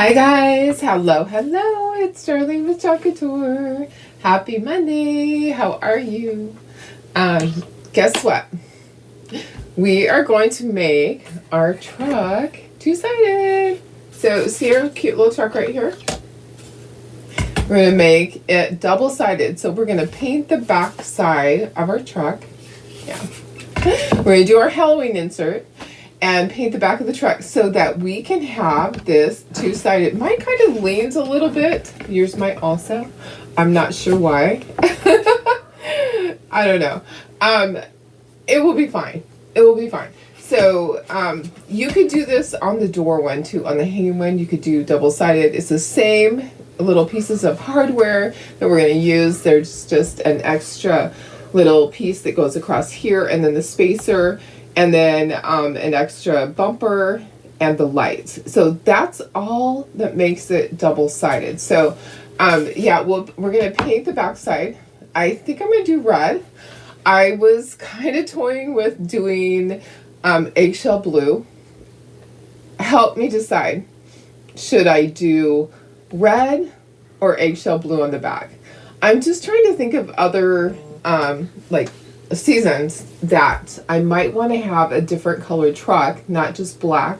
Hi guys, hello, it's Darlene with Chalk Couture. Happy Monday, how are you? Guess what? We are going to make our truck two-sided. So see our cute little truck right here? We're gonna make it double-sided. So we're gonna paint the back side of our truck. Yeah. We're gonna do our Halloween insert and paint the back of the truck so that we can have this two-sided. Mine kind of leans a little bit. Yours might also. I'm not sure why. I don't know. It will be fine. It will be fine. So you could do this on the door one too. On the hanging one, you could do double-sided. It's the same little pieces of hardware that we're going to use. There's just an extra little piece that goes across here, and then the spacer, and then an extra bumper and the lights. So that's all that makes it double-sided. So yeah, we're gonna paint the backside. I think I'm gonna do red. I was kind of toying with doing eggshell blue. Help me decide. Should I do red or eggshell blue on the back? I'm just trying to think of other like seasons that I might want to have a different colored truck, not just black.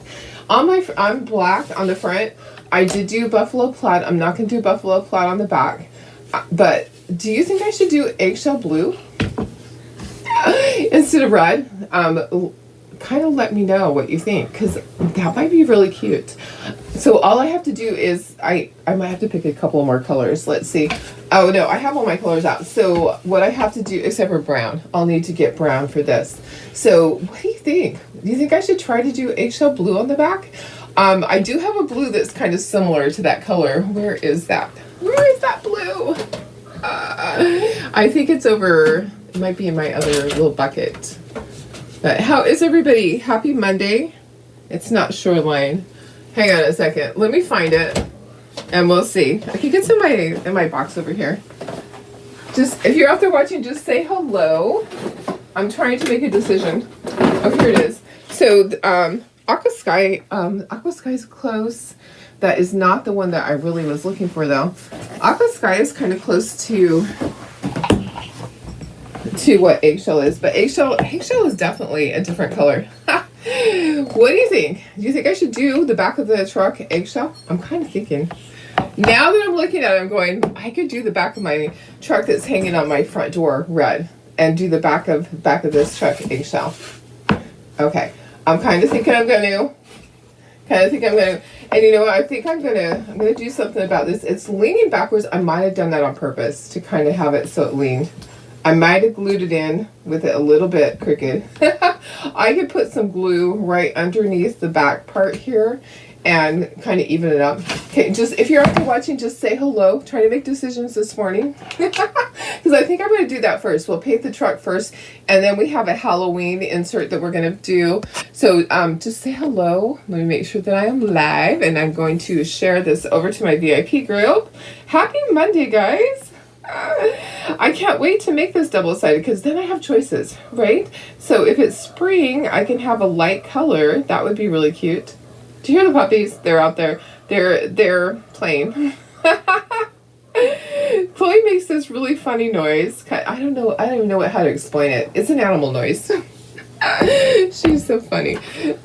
I'm black on the front. I did do buffalo plaid. I'm not going to do buffalo plaid on the back. But do you think I should do eggshell blue instead of red? Kind of let me know what you think, because that might be really cute. So all I have to do is I might have to pick a couple more colors. Let's see. Oh no, I have all my colors out. So what I have to do, except for brown, I'll need to get brown for this. So what do you think? Do you think I should try to do eggshell blue on the back? I do have a blue that's kind of similar to that color. Where is that? Where is that blue? I think it's over. It might be in my other little bucket. But how is everybody? Happy Monday. It's not Shoreline. Hang on a second. Let me find it, and we'll see. I think it's in my box over here. Just if you're out there watching, just say hello. I'm trying to make a decision. Oh, here it is. So Aqua Sky is close. That is not the one that I really was looking for though. Aqua Sky is kind of close to what eggshell is, but eggshell is definitely a different color. What do you think? Do you think I should do the back of the truck eggshell? I'm kind of thinking. Now that I'm looking at it, I'm going, I could do the back of my truck that's hanging on my front door red, and do the back of this truck eggshell. Okay, I'm kind of thinking I'm going to. And you know what? I think I'm gonna do something about this. It's leaning backwards. I might have done that on purpose to kind of have it so it leaned. I might have glued it in with it a little bit crooked. I could put some glue right underneath the back part here and kind of even it up. Okay, just if you're out there watching, just say hello. Trying to make decisions this morning. Because I think I'm going to do that first. We'll paint the truck first, and then we have a Halloween insert that we're going to do. So just say hello. Let me make sure that I am live, and I'm going to share this over to my VIP group. Happy Monday, guys. I can't wait to make this double-sided because then I have choices, right? So if it's spring, I can have a light color. That would be really cute. Do you hear the puppies? They're out there. They're playing. Chloe makes this really funny noise. I don't even know how to explain it. It's an animal noise. She's so funny.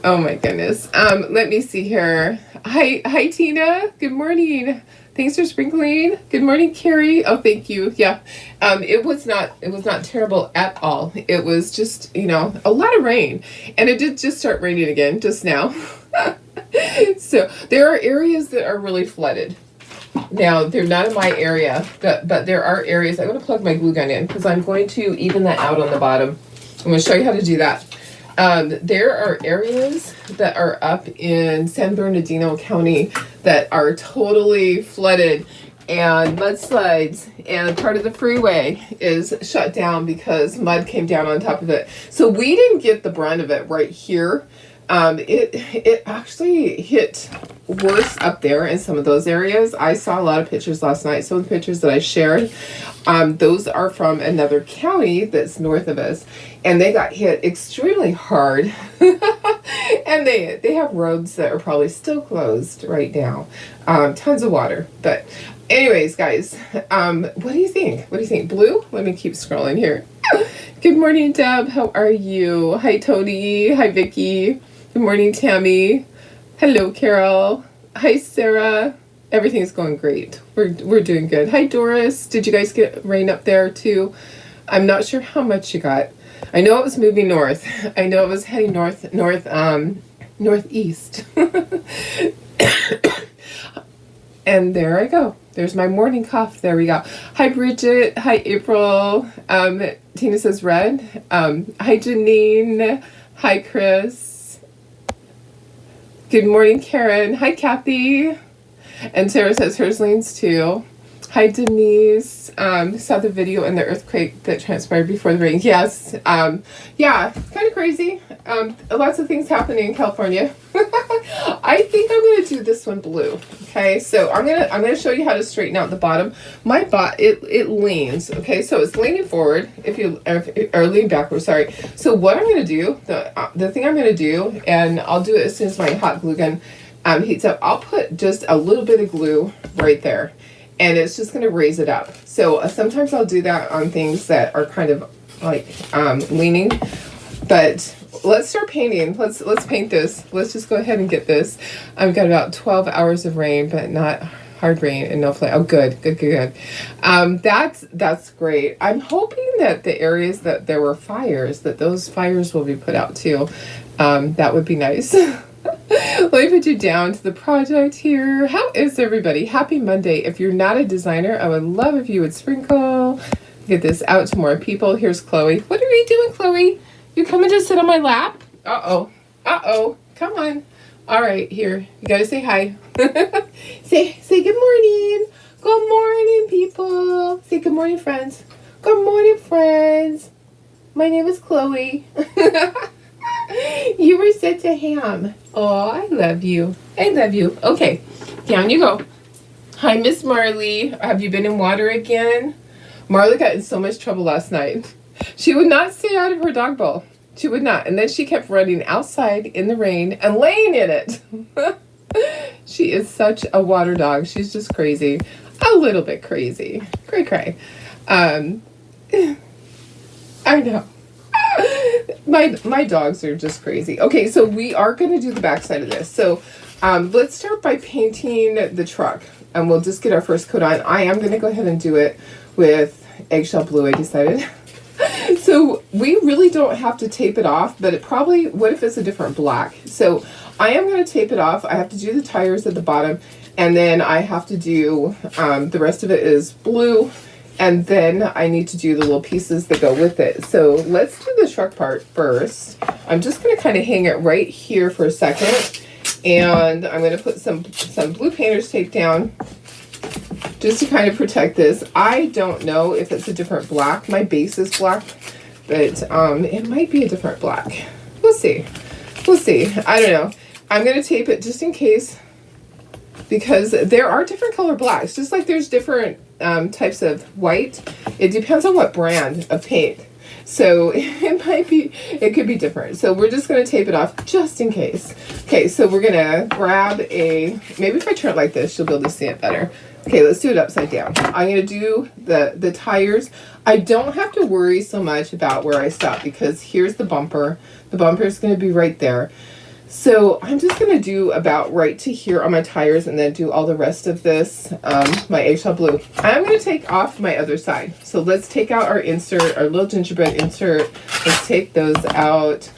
Oh my goodness. Let me see here. Hi Tina. Good morning. Thanks for sprinkling. Good morning, Carrie. Oh, thank you. Yeah. It was not terrible at all. It was just, a lot of rain. And it did just start raining again just now. So there are areas that are really flooded. Now, they're not in my area, but there are areas. I'm going to plug my glue gun in because I'm going to even that out on the bottom. I'm going to show you how to do that. There are areas that are up in San Bernardino County that are totally flooded and mudslides, and part of the freeway is shut down because mud came down on top of it. So we didn't get the brunt of it right here. It actually hit worse up there in some of those areas. I saw a lot of pictures last night. Some of the pictures that I shared, those are from another county that's north of us, and they got hit extremely hard. And they have roads that are probably still closed right now. Tons of water. But anyways, guys, what do you think? What do you think? Blue? Let me keep scrolling here. Good morning, Deb. How are you? Hi, Tony. Hi, Vicky. Good morning, Tammy. Hello, Carol. Hi, Sarah. Everything's going great. We're doing good. Hi, Doris. Did you guys get rain up there too? I'm not sure how much you got. I know it was moving north. I know it was heading northeast. And there I go. There's my morning cough. There we go. Hi, Bridget. Hi, April. Tina says red. Hi, Janine. Hi, Chris. Good morning, Karen. Hi, Kathy. And Sarah says hers leans too. Hi, Denise. Saw the video and the earthquake that transpired before the rain. Yes. Yeah, kind of crazy. Lots of things happening in California. I think I'm gonna do this one blue. Okay, so I'm gonna show you how to straighten out the bottom. My it leans. Okay, so it's leaning forward or lean backwards. Sorry. So what I'm gonna do, the thing I'm gonna do, and I'll do it as soon as my hot glue gun heats up. I'll put just a little bit of glue right there, and it's just gonna raise it up. So sometimes I'll do that on things that are kind of like leaning, but let's start painting. Let's paint this. Let's just go ahead and get this. I've got about 12 hours of rain, but not hard rain and no flame. Oh, good. That's great. I'm hoping that the areas that there were fires, that those fires will be put out too. That would be nice. Let me put you down to the project here. How is everybody? Happy Monday. If you're not a designer, I would love if you would sprinkle. Get this out to more people. Here's Chloe. What are you doing, Chloe? You coming to sit on my lap? Uh-oh. Come on. All right, here. You gotta say hi. Say good morning. Good morning, people. Say good morning, friends. Good morning, friends. My name is Chloe. You were such a ham. Oh, I love you. Okay, down you go. Hi, Miss Marley. Have you been in water again? Marley got in so much trouble last night. She would not stay out of her dog bowl. She would not. And then she kept running outside in the rain and laying in it. She is such a water dog. She's just crazy. A little bit crazy. Cray. I know. My dogs are just crazy. Okay, so we are going to do the backside of this. So let's start by painting the truck. And we'll just get our first coat on. I am going to go ahead and do it with eggshell blue, I decided. So we really don't have to tape it off, but what if it's a different black? So I am going to tape it off. I have to do the tires at the bottom, and then I have to do, the rest of it is blue, and then I need to do the little pieces that go with it. So let's do the truck part first. I'm just going to kind of hang it right here for a second, and I'm going to put some blue painter's tape down just to kind of protect this. I don't know if it's a different black. My base is black, but it might be a different black. We'll see. I don't know. I'm going to tape it just in case, because there are different color blacks, just like there's different types of white. It depends on what brand of paint. So it could be different. So we're just going to tape it off just in case. Okay, so we're going to grab maybe if I turn it like this, you'll be able to see it better. Okay, let's do it upside down. I'm going to do the tires. I don't have to worry so much about where I stop, because here's the bumper. The bumper is going to be right there. So I'm just going to do about right to here on my tires, and then do all the rest of this, my eggshell blue. I'm going to take off my other side. So let's take out our insert, our little gingerbread insert. Let's take those out.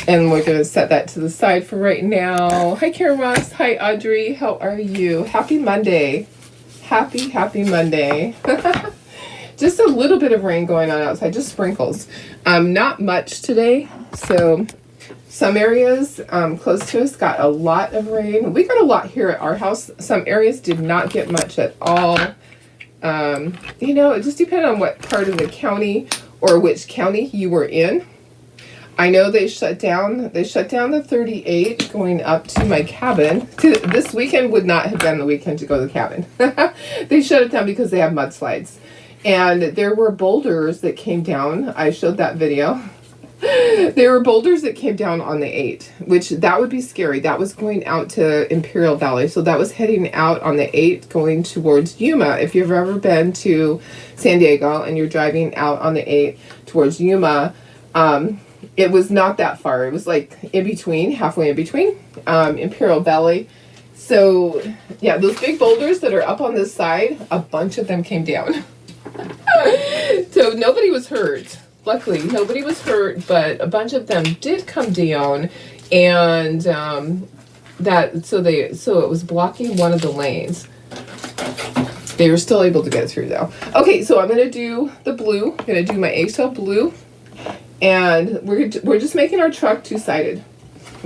And we're going to set that to the side for right now. Hi, Karen Ross. Hi, Audrey. How are you? Happy Monday. Happy Monday. Just a little bit of rain going on outside, just sprinkles. Not much today. So some areas close to us got a lot of rain. We got a lot here at our house. Some areas did not get much at all. It just depended on what part of the county or which county you were in. I know they shut down the 38 going up to my cabin. This weekend would not have been the weekend to go to the cabin. They shut it down because they have mudslides. And there were boulders that came down. I showed that video. There were boulders that came down on the 8, which that would be scary. That was going out to Imperial Valley. So that was heading out on the 8 going towards Yuma. If you've ever been to San Diego and you're driving out on the 8 towards Yuma, it was not that far. It was like in between, halfway in between, Imperial Valley. So yeah, those big boulders that are up on this side, a bunch of them came down. So nobody was hurt. Luckily, nobody was hurt, but a bunch of them did come down, and so it was blocking one of the lanes. They were still able to get through though. Okay, so I'm gonna do the blue. I'm gonna do my eggshell blue, and we're just making our truck two-sided.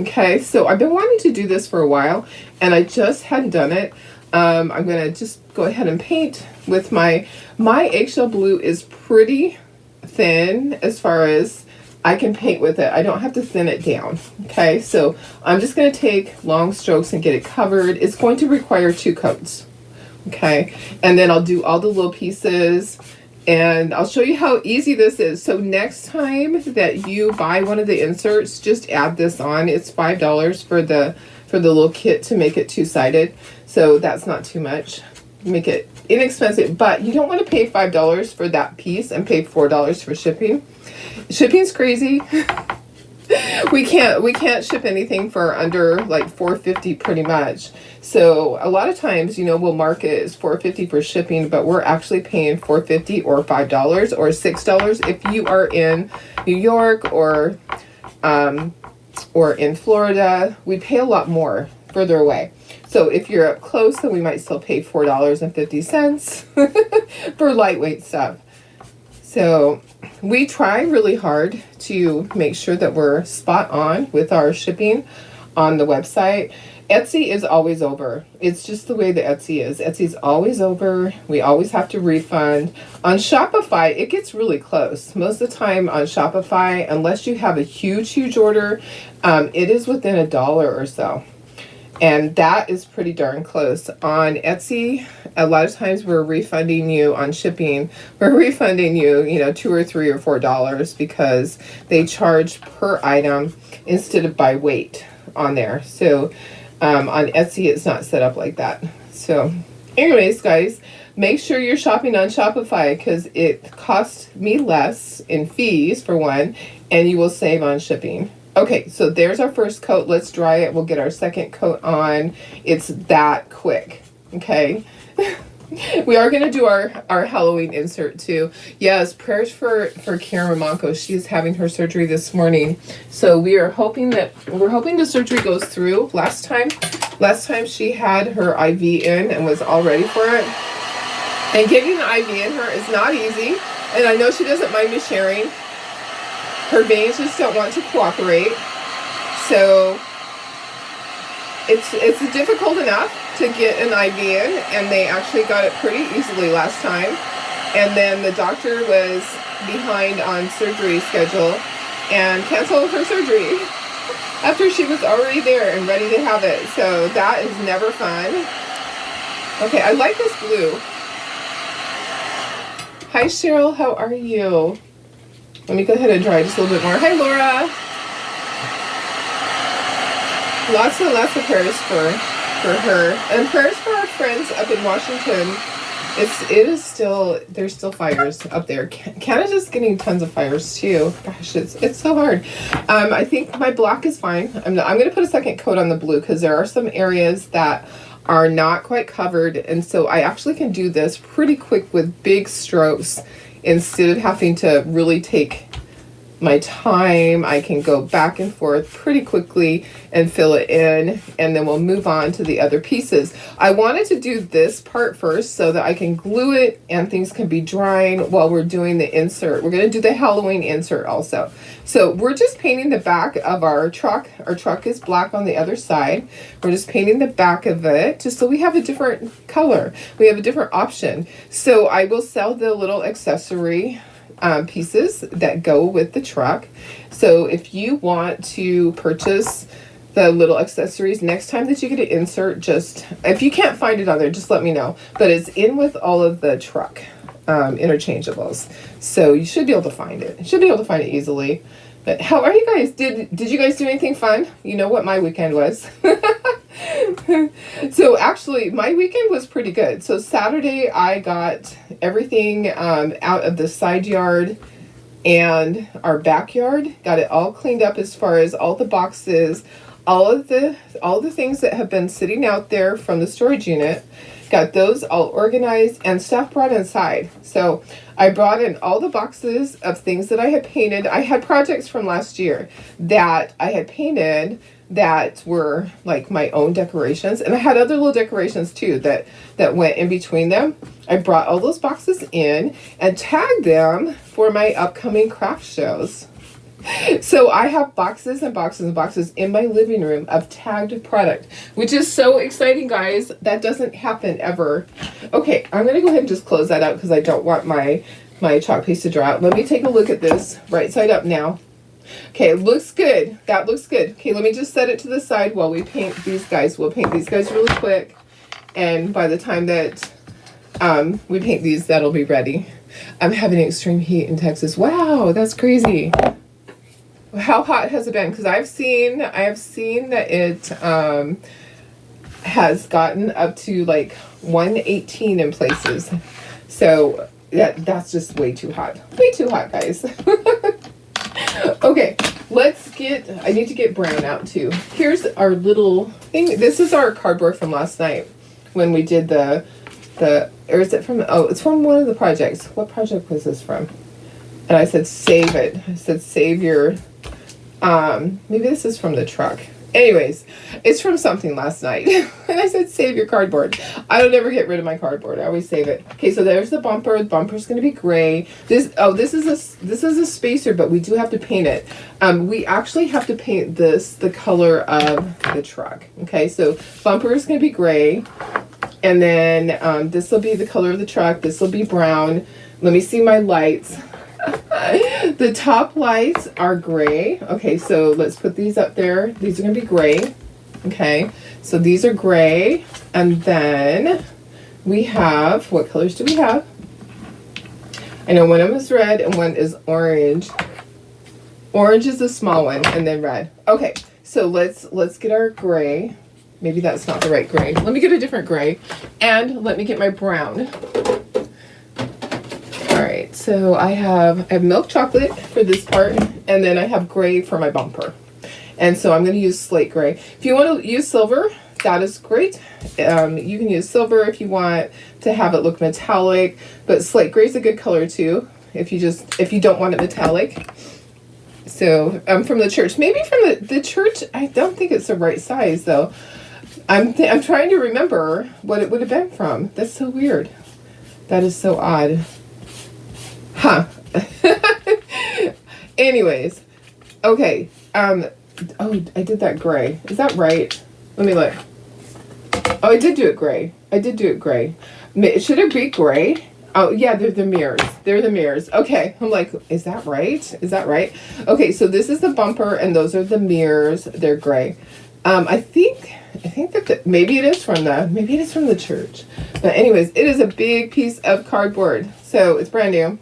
Okay, so I've been wanting to do this for a while, and I just hadn't done it. I'm gonna just go ahead and paint with my eggshell blue is pretty thin as far as I can paint with it. I don't have to thin it down. Okay, so I'm just going to take long strokes and get it covered. It's going to require 2 coats. Okay, and then I'll do all the little pieces, and I'll show you how easy this is. So next time that you buy one of the inserts, just add this on. It's $5 for the little kit to make it two-sided, so that's not too much. Make it inexpensive, but you don't want to pay $5 for that piece and pay $4 for shipping. Shipping's crazy. we can't ship anything for under like $4.50 pretty much. So a lot of times, we'll mark it as $4.50 for shipping, but we're actually paying $4.50 or $5 or $6 if you are in New York or in Florida. We pay a lot more further away. So if you're up close, then we might still pay $4.50 for lightweight stuff. So we try really hard to make sure that we're spot on with our shipping on the website. Etsy is always over. It's just the way that Etsy is. Etsy's always over. We always have to refund. On Shopify, it gets really close. Most of the time on Shopify, unless you have a huge order, it is within $1 or so. And that is pretty darn close. On Etsy, a lot of times we're refunding you on shipping. We're refunding you, $2 or $3 or $4 because they charge per item instead of by weight on there. So on Etsy, it's not set up like that. So anyways, guys, make sure you're shopping on Shopify because it costs me less in fees for one, and you will save on shipping. Okay, so there's our first coat. Let's dry it. We'll get our second coat on. It's that quick, okay? We are going to do our Halloween insert too. Yes, prayers for Karen Ramonko. She's having her surgery this morning. So we're hoping the surgery goes through. Last time she had her IV in and was all ready for it. And getting an IV in her is not easy. And I know she doesn't mind me sharing. Her veins just don't want to cooperate. So it's difficult enough to get an IV in, and they actually got it pretty easily last time. And then the doctor was behind on surgery schedule and canceled her surgery after she was already there and ready to have it. So that is never fun. Okay, I like this blue. Hi Cheryl, how are you? Let me go ahead and dry just a little bit more. Hi, Laura. Lots and lots of prayers for her. And prayers for our friends up in Washington. There's still fires up there. Canada's getting tons of fires too. Gosh, it's so hard. I think my black is fine. I'm going to put a second coat on the blue because there are some areas that are not quite covered. And so I actually can do this pretty quick with big strokes. Instead of having to really take my time, I can go back and forth pretty quickly and fill it in, and then we'll move on to the other pieces. I wanted to do this part first so that I can glue it and things can be drying while we're doing the insert. We're going to do the Halloween insert also. So we're just painting the back of our truck. Our truck is black on the other side. We're just painting the back of it just so we have a different color. We have a different option. So I will sell the little accessory pieces that go with the truck. So if you want to purchase the little accessories next time that you get an insert, just if you can't find it on there, just let me know. But it's in with all of the truck interchangeables, so you should be able to find it. You should be able to find it easily. But how are you guys? Did you guys do anything fun? You know what my weekend was. So actually, my weekend was pretty good. So Saturday, I got everything out of the side yard and our backyard. Got it all cleaned up as far as all the boxes, all the things that have been sitting out there from the storage unit. Got those all organized and stuff brought inside. So I brought in all the boxes of things that I had painted. I had projects from last year that I had painted that were like my own decorations, and I had other little decorations too that went in between them. I brought all those boxes in and tagged them for my upcoming craft shows. So I have boxes and boxes and boxes in my living room of tagged product, which is so exciting, guys. That doesn't happen ever. Okay, I'm gonna go ahead and just close that out because I don't want my chalk paste to dry out. Let me take a look at this right side up now. Okay, it looks good. That looks good. Okay, let me just set it to the side while we paint these guys. We'll paint these guys really quick, and by the time that we paint these, that'll be ready. I'm having extreme heat in Texas. Wow, that's crazy. How hot has it been? Because I have seen that it has gotten up to like 118 in places. So that's just way too hot. Way too hot, guys. Okay, I need to get brown out too. Here's our little thing. This is our cardboard from last night when we did or is it from, it's from one of the projects. What project was this from? And I said, save it. I said, save your, maybe this is from the truck. Anyways, it's from something last night. And I said, save your cardboard. I don't ever get rid of my cardboard. I always save it. Okay, so there's the bumper. The bumper's going to be gray. This is a spacer, but we do have to paint it. We actually have to paint this the color of the truck. Okay, so bumper is going to be gray. And then this will be the color of the truck. This will be brown. Let me see my lights. The top lights are gray. Okay, so let's put these up there. These are going to be gray. Okay, so these are gray. And then we have, what colors do we have? I know one of them is red and one is orange. Orange is the small one, and then red. Okay, so let's get our gray. Maybe that's not the right gray. Let me get a different gray. And let me get my brown. Alright, so I have milk chocolate for this part, and then I have gray for my bumper. And so I'm going to use slate gray. If you want to use silver, that is great. You can use silver if you want to have it look metallic, but slate gray is a good color too, if you don't want it metallic. So from the church, maybe from the church, I don't think it's the right size though. I'm trying to remember what it would have been from. That's so weird. That is so odd. Huh. Anyways. Okay. Oh, I did that gray. Is that right? Let me look. Oh, I did do it gray. Should it be gray? Oh, yeah, they're the mirrors. They're the mirrors. Okay. I'm like, is that right? Okay, so this is the bumper, and those are the mirrors. They're gray. I think that maybe it is from the church. But anyways, it is a big piece of cardboard. So it's brand new.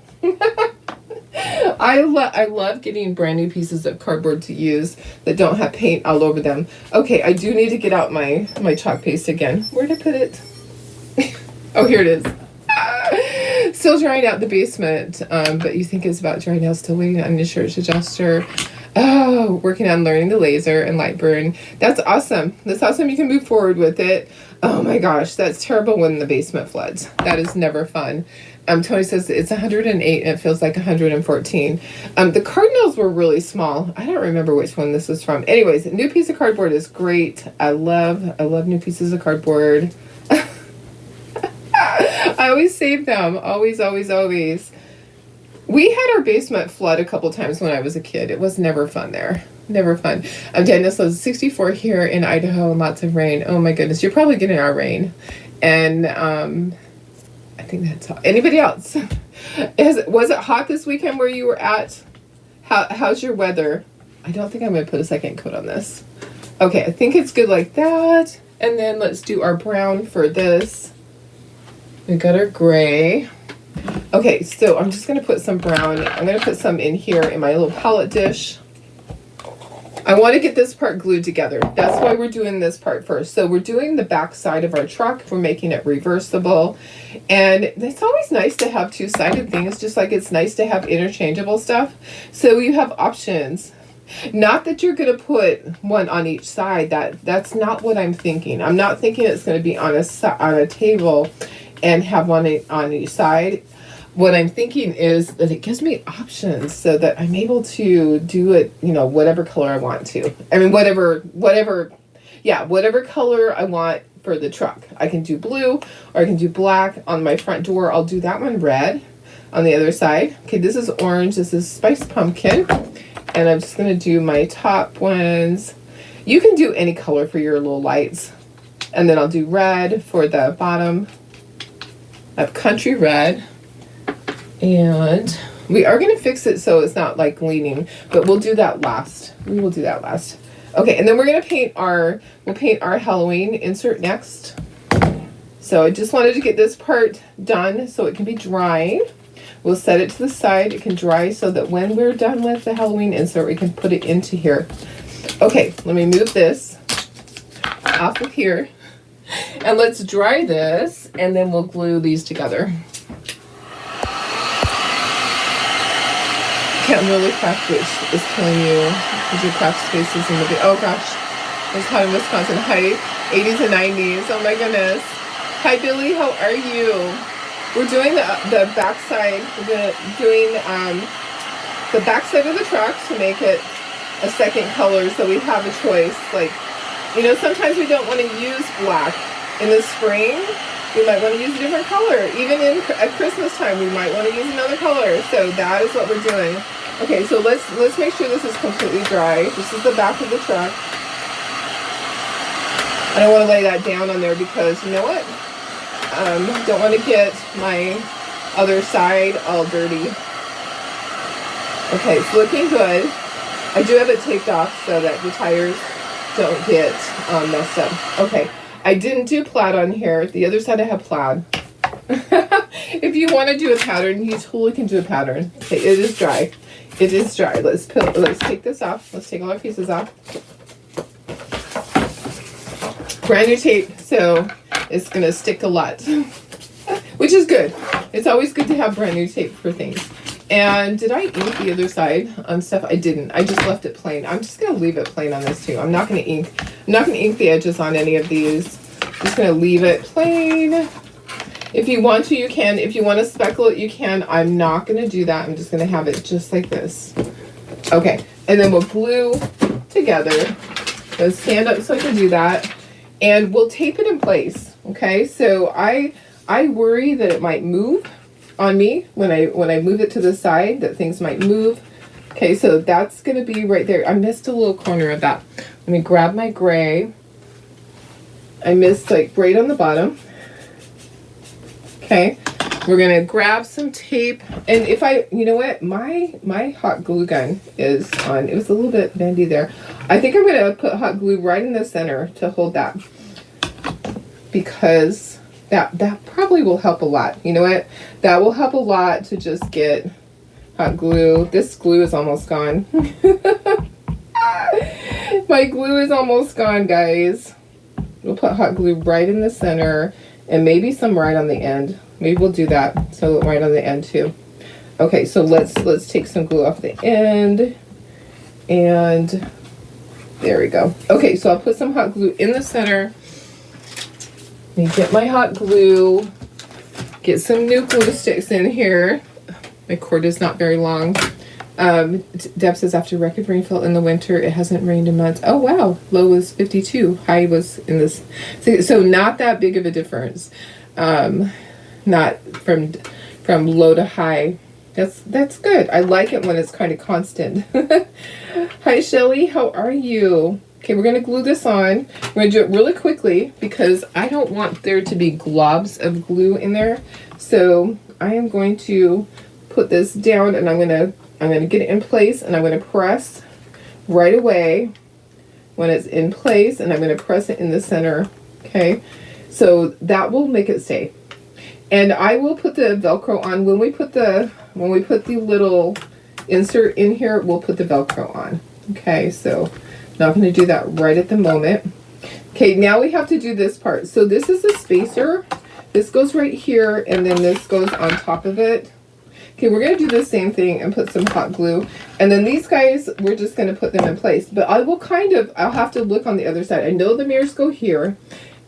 I love getting brand new pieces of cardboard to use that don't have paint all over them. Okay, I do need to get out my chalk paste again. Where did I put it? Oh, here it is. Still drying out the basement, but you think it's about dry now. Still waiting on the church adjuster. Oh, working on learning the laser and light burn. That's awesome. You can move forward with it. Oh my gosh, that's terrible when the basement floods. That is never fun. Tony says it's 108 and it feels like 114. The cardinals were really small. I don't remember which one this was from. Anyways, a new piece of cardboard is great. I love new pieces of cardboard. I always save them. Always. We had our basement flood a couple times when I was a kid. It was never fun there. Never fun. Daniel says 64 here in Idaho and lots of rain. Oh my goodness. You're probably getting our rain. And I think that's all. Anybody else? Was it hot this weekend where you were at? How's your weather? I don't think I'm going to put a second coat on this. Okay, I think it's good like that. And then let's do our brown for this. We got our gray. Okay, so I'm just going to put some brown. I'm going to put some in here in my little palette dish. I want to get this part glued together. That's why we're doing this part first. So we're doing the back side of our truck. We're making it reversible. And it's always nice to have two-sided things, just like it's nice to have interchangeable stuff. So you have options. Not that you're going to put one on each side. That's not what I'm thinking. I'm not thinking it's going to be on a table and have one on each side. What I'm thinking is that it gives me options so that I'm able to do it, you know, whatever color I want to. I mean, whatever color I want for the truck. I can do blue or I can do black. On my front door, I'll do that one red on the other side. Okay, this is orange. This is spiced pumpkin. And I'm just going to do my top ones. You can do any color for your little lights. And then I'll do red for the bottom. I have country red. And we are going to fix it so it's not like leaning, but we'll do that last. We will do that last. Okay, and then we're going to we'll paint our Halloween insert next. So I just wanted to get this part done so it can be drying. We'll set it to the side. It can dry so that when we're done with the Halloween insert, we can put it into here. Okay, let me move this off of here. And let's dry this, and then we'll glue these together. Can't really craft, which is killing you because your craft spaces in the oh gosh, it's hot in Wisconsin. Hi, 80s and 90s. Oh my goodness. Hi Billy, how are you? We're doing the backside. We're doing the backside of the truck to make it a second color, so we have a choice. Like, you know, sometimes we don't want to use black in the spring. We might want to use a different color. Even at Christmas time, we might want to use another color. So that is what we're doing. Okay, so let's make sure this is completely dry. This is the back of the truck. I don't want to lay that down on there because you know what? Don't want to get my other side all dirty. Okay, it's looking good. I do have it taped off so that the tires don't get messed up. Okay, I didn't do plaid on here. The other side I have plaid. If you want to do a pattern, you totally can do a pattern. Okay, it is dry. It is dry. Let's take this off. Let's take all our pieces off. Brand new tape, so it's gonna stick a lot, which is good. It's always good to have brand new tape for things. And did I ink the other side on stuff? I didn't. I just left it plain. I'm just gonna leave it plain on this too. I'm not gonna ink the edges on any of these. I'm just gonna leave it plain. If you want to, you can. If you want to speckle it, you can. I'm not going to do that. I'm just going to have it just like this. Okay. And then we'll glue together. Let's stand up so I can do that. And we'll tape it in place. Okay. So I worry that it might move on me when I move it to the side, that things might move. Okay. So that's going to be right there. I missed a little corner of that. Let me grab my gray. I missed like right on the bottom. Okay, we're gonna grab some tape, and if you know what, my hot glue gun is on. It was a little bit bendy there. I think I'm gonna put hot glue right in the center to hold that, because that probably will help a lot. You know what? That will help a lot to just get hot glue. This glue is almost gone. My glue is almost gone, guys. We'll put hot glue right in the center. And maybe some right on the end. Maybe we'll do that. So right on the end too. Okay, so let's take some glue off the end. And there we go. Okay, so I'll put some hot glue in the center. Let me get my hot glue. Get some new glue sticks in here. My cord is not very long. Deb says after record rainfall in the winter, it hasn't rained in months. Oh wow, low was 52, high was in this. So not that big of a difference. Not from low to high. That's good. I like it when it's kind of constant. Hi Shelly, how are you? Okay, we're gonna glue this on. We're gonna do it really quickly because I don't want there to be globs of glue in there. So I am going to put this down and I'm gonna get it in place, and I'm going to press right away when it's in place, and I'm going to press it in the center. Okay, so that will make it stay. And I will put the Velcro on when we put the little insert in here. We'll put the Velcro on. Okay, so Not going to do that right at the moment. Okay, now we have to do this part. So this is a spacer. This goes right here, and then this goes on top of it. Okay, we're going to do the same thing and put some hot glue. And then these guys, we're just going to put them in place. But I will I'll have to look on the other side. I know the mirrors go here.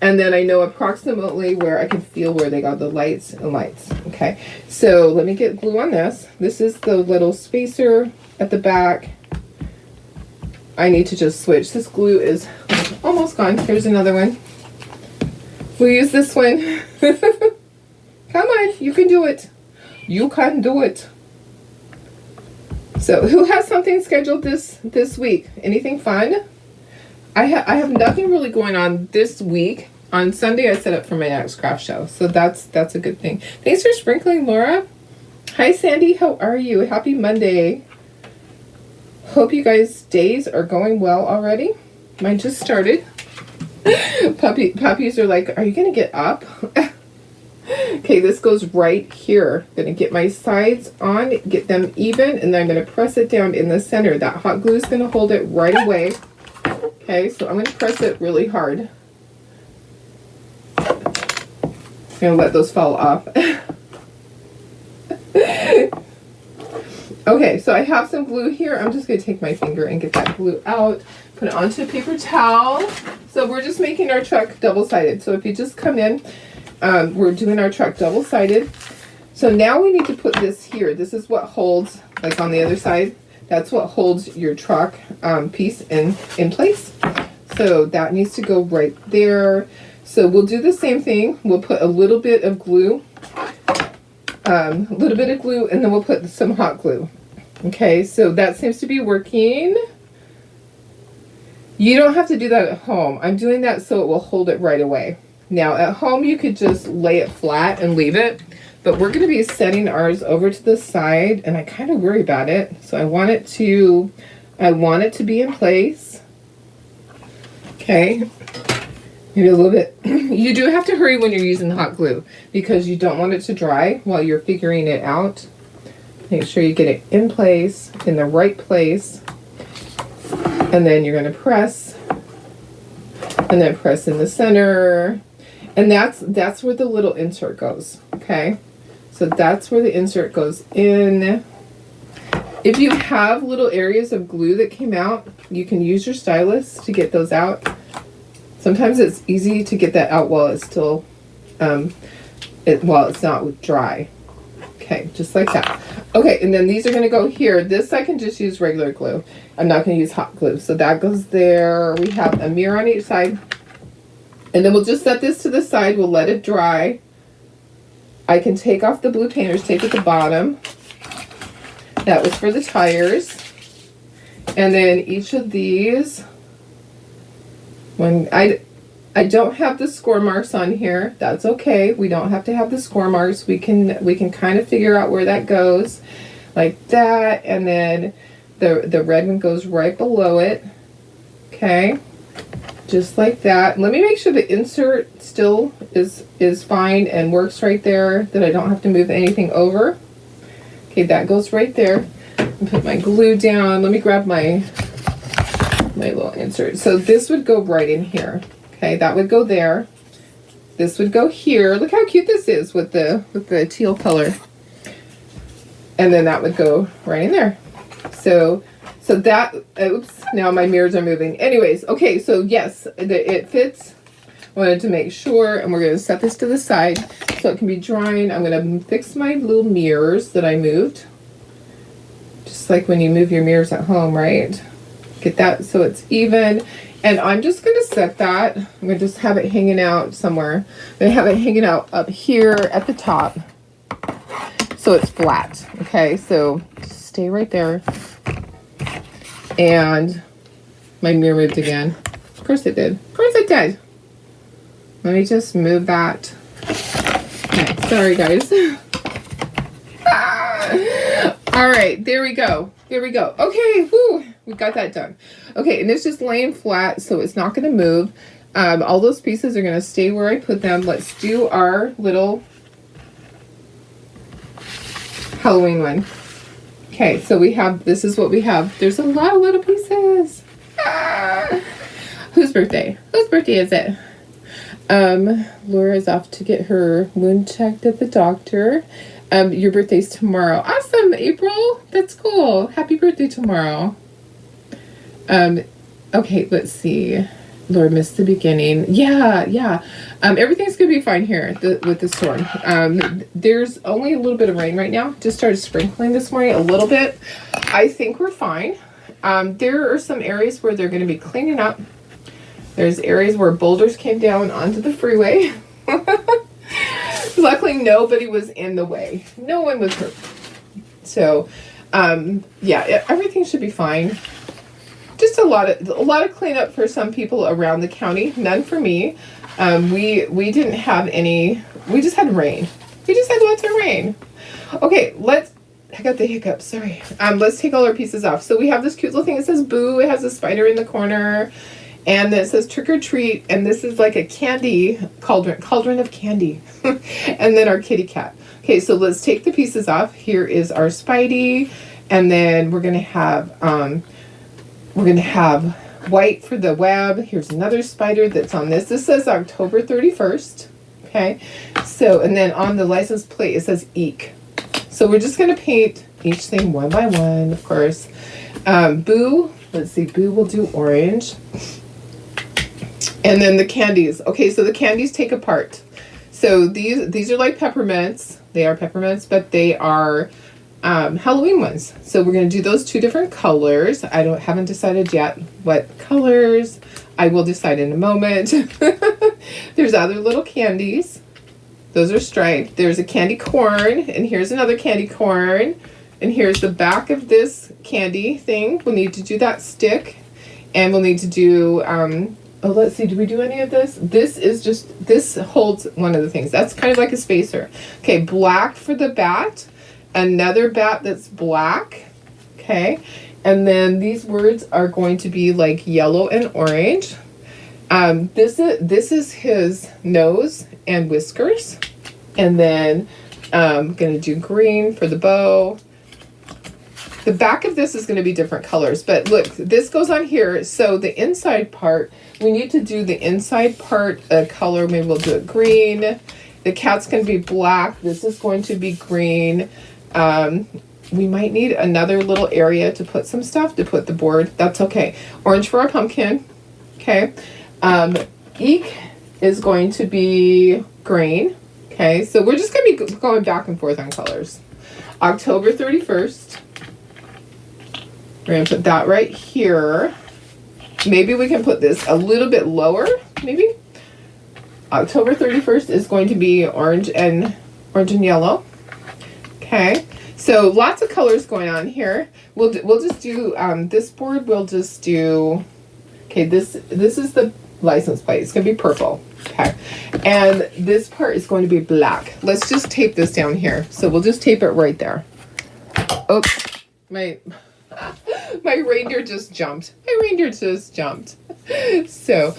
And then I know approximately where I can feel where they got the lights and lights. Okay, so let me get glue on this. This is the little spacer at the back. I need to just switch. This glue is almost gone. Here's another one. We'll use this one. Come on, you can do it. You can do it. So who has something scheduled this week? Anything fun? I have nothing really going on this week. On Sunday, I set up for my next craft show, so that's a good thing. Thanks for sprinkling, Laura. Hi, Sandy. How are you? Happy Monday. Hope you guys' days are going well already. Mine just started. Puppies are like, are you going to get up? Okay, this goes right here. I'm going to get my sides on, get them even, and then I'm going to press it down in the center. That hot glue is going to hold it right away. Okay, so I'm going to press it really hard. I'm going to let those fall off. Okay, so I have some glue here. I'm just going to take my finger and get that glue out, put it onto a paper towel. So we're just making our truck double-sided. So if you just come in, we're doing our truck double-sided. So now we need to put this here. This is what holds, like on the other side, that's what holds your truck piece in place. So that needs to go right there. So we'll do the same thing. We'll put a little bit of glue, and then we'll put some hot glue. Okay, so that seems to be working. You don't have to do that at home. I'm doing that so it will hold it right away. Now at home you could just lay it flat and leave it, but we're going to be setting ours over to the side, and I kind of worry about it. So I want it to be in place. Okay. Maybe a little bit. You do have to hurry when you're using the hot glue because you don't want it to dry while you're figuring it out. Make sure you get it in place, in the right place. And then you're going to press. And then press in the center. And that's where the little insert goes. Okay? So that's where the insert goes in. If you have little areas of glue that came out, you can use your stylus to get those out. Sometimes it's easy to get that out while it's still, while it's not dry. Okay, just like that. Okay, and then these are going to go here. This I can just use regular glue. I'm not going to use hot glue. So that goes there. We have a mirror on each side. And then we'll just set this to the side. We'll let it dry. I can take off the blue painter's tape at the bottom. That was for the tires. And then each of these, when I don't have the score marks on here, that's okay. We don't have to have the score marks. We can kind of figure out where that goes, like that, and then the red one goes right below it. Okay, just like that. Let me make sure the insert still is fine and works right there, that I don't have to move anything over. Okay, that goes right there. And put my glue down. Let me grab my little insert. So this would go right in here. Okay, that would go there. This would go here. Look how cute this is with the teal color. And then that would go right in there. So that, oops, now my mirrors are moving. Anyways, okay, so yes, it fits. I wanted to make sure, and we're going to set this to the side so it can be drying. I'm going to fix my little mirrors that I moved. Just like when you move your mirrors at home, right? Get that so it's even. And I'm just going to set that. I'm going to just have it hanging out somewhere. I'm going to have it hanging out up here at the top so it's flat. Okay, so just stay right there. And my mirror moved again. Of course it did. Of course it did. Let me just move that. Okay, sorry, guys. All right, there we go. There we go. Okay, woo, we got that done. Okay, and it's just laying flat, so it's not going to move. All those pieces are going to stay where I put them. Let's do our little Halloween one. Okay, so we have, this is what we have. There's a lot of little pieces. Whose birthday? Whose birthday is it? Laura's off to get her wound checked at the doctor. Your birthday's tomorrow. Awesome, April. That's cool. Happy birthday tomorrow. Okay, let's see. Laura missed the beginning. Yeah. Everything's gonna be fine here with the storm. There's only a little bit of rain right now. Just started sprinkling this morning a little bit. I think we're fine. There are some areas where they're gonna be cleaning up. There's areas where boulders came down onto the freeway. Luckily, nobody was in the way. No one was hurt. So, yeah, everything should be fine. Just a lot of cleanup for some people around the county. None for me. We didn't have any. We just had rain. We just had lots of rain. Okay, I got the hiccups. Sorry. Let's take all our pieces off. So we have this cute little thing. It says Boo. It has a spider in the corner. And then it says trick or treat, and this is like a candy cauldron of candy. And then our kitty cat. Okay, so let's take the pieces off. Here is our Spidey, and then we're gonna have white for the web. Here's another spider that's on this. This says October 31st. Okay, so and then on the license plate it says Eek. So we're just gonna paint each thing one by one, of course. Boo, let's see, Boo will do orange. And then the candies. Okay, so the candies take apart. So these are like peppermints. They are peppermints, but they are Halloween ones. So we're going to do those two different colors. Haven't decided yet what colors. I will decide in a moment. There's other little candies. Those are striped. There's a candy corn, and here's another candy corn. And here's the back of this candy thing. We'll need to do that stick. And we'll need to do... let's see, did we do any of this? This holds one of the things. That's kind of like a spacer. Okay, black for the bat. Another bat that's black. Okay, and then these words are going to be like yellow and orange. This is his nose and whiskers. And then I'm going to do green for the bow. The back of this is going to be different colors, but look, this goes on here. So the inside part, we need to do the inside part a color. Maybe we'll do it green. The cat's going to be black. This is going to be green. We might need another little area to put some stuff, to put the board. That's okay. Orange for our pumpkin. Okay. Eek is going to be green. Okay. So we're just going to be going back and forth on colors. October 31st. We're going to put that right here. Maybe we can put this a little bit lower, maybe. October 31st is going to be orange and yellow. Okay, so lots of colors going on here. We'll just do, this board we'll just do, okay, this is the license plate. It's going to be purple. Okay, and this part is going to be black. Let's just tape this down here. So we'll just tape it right there. Oops, my reindeer just jumped. So,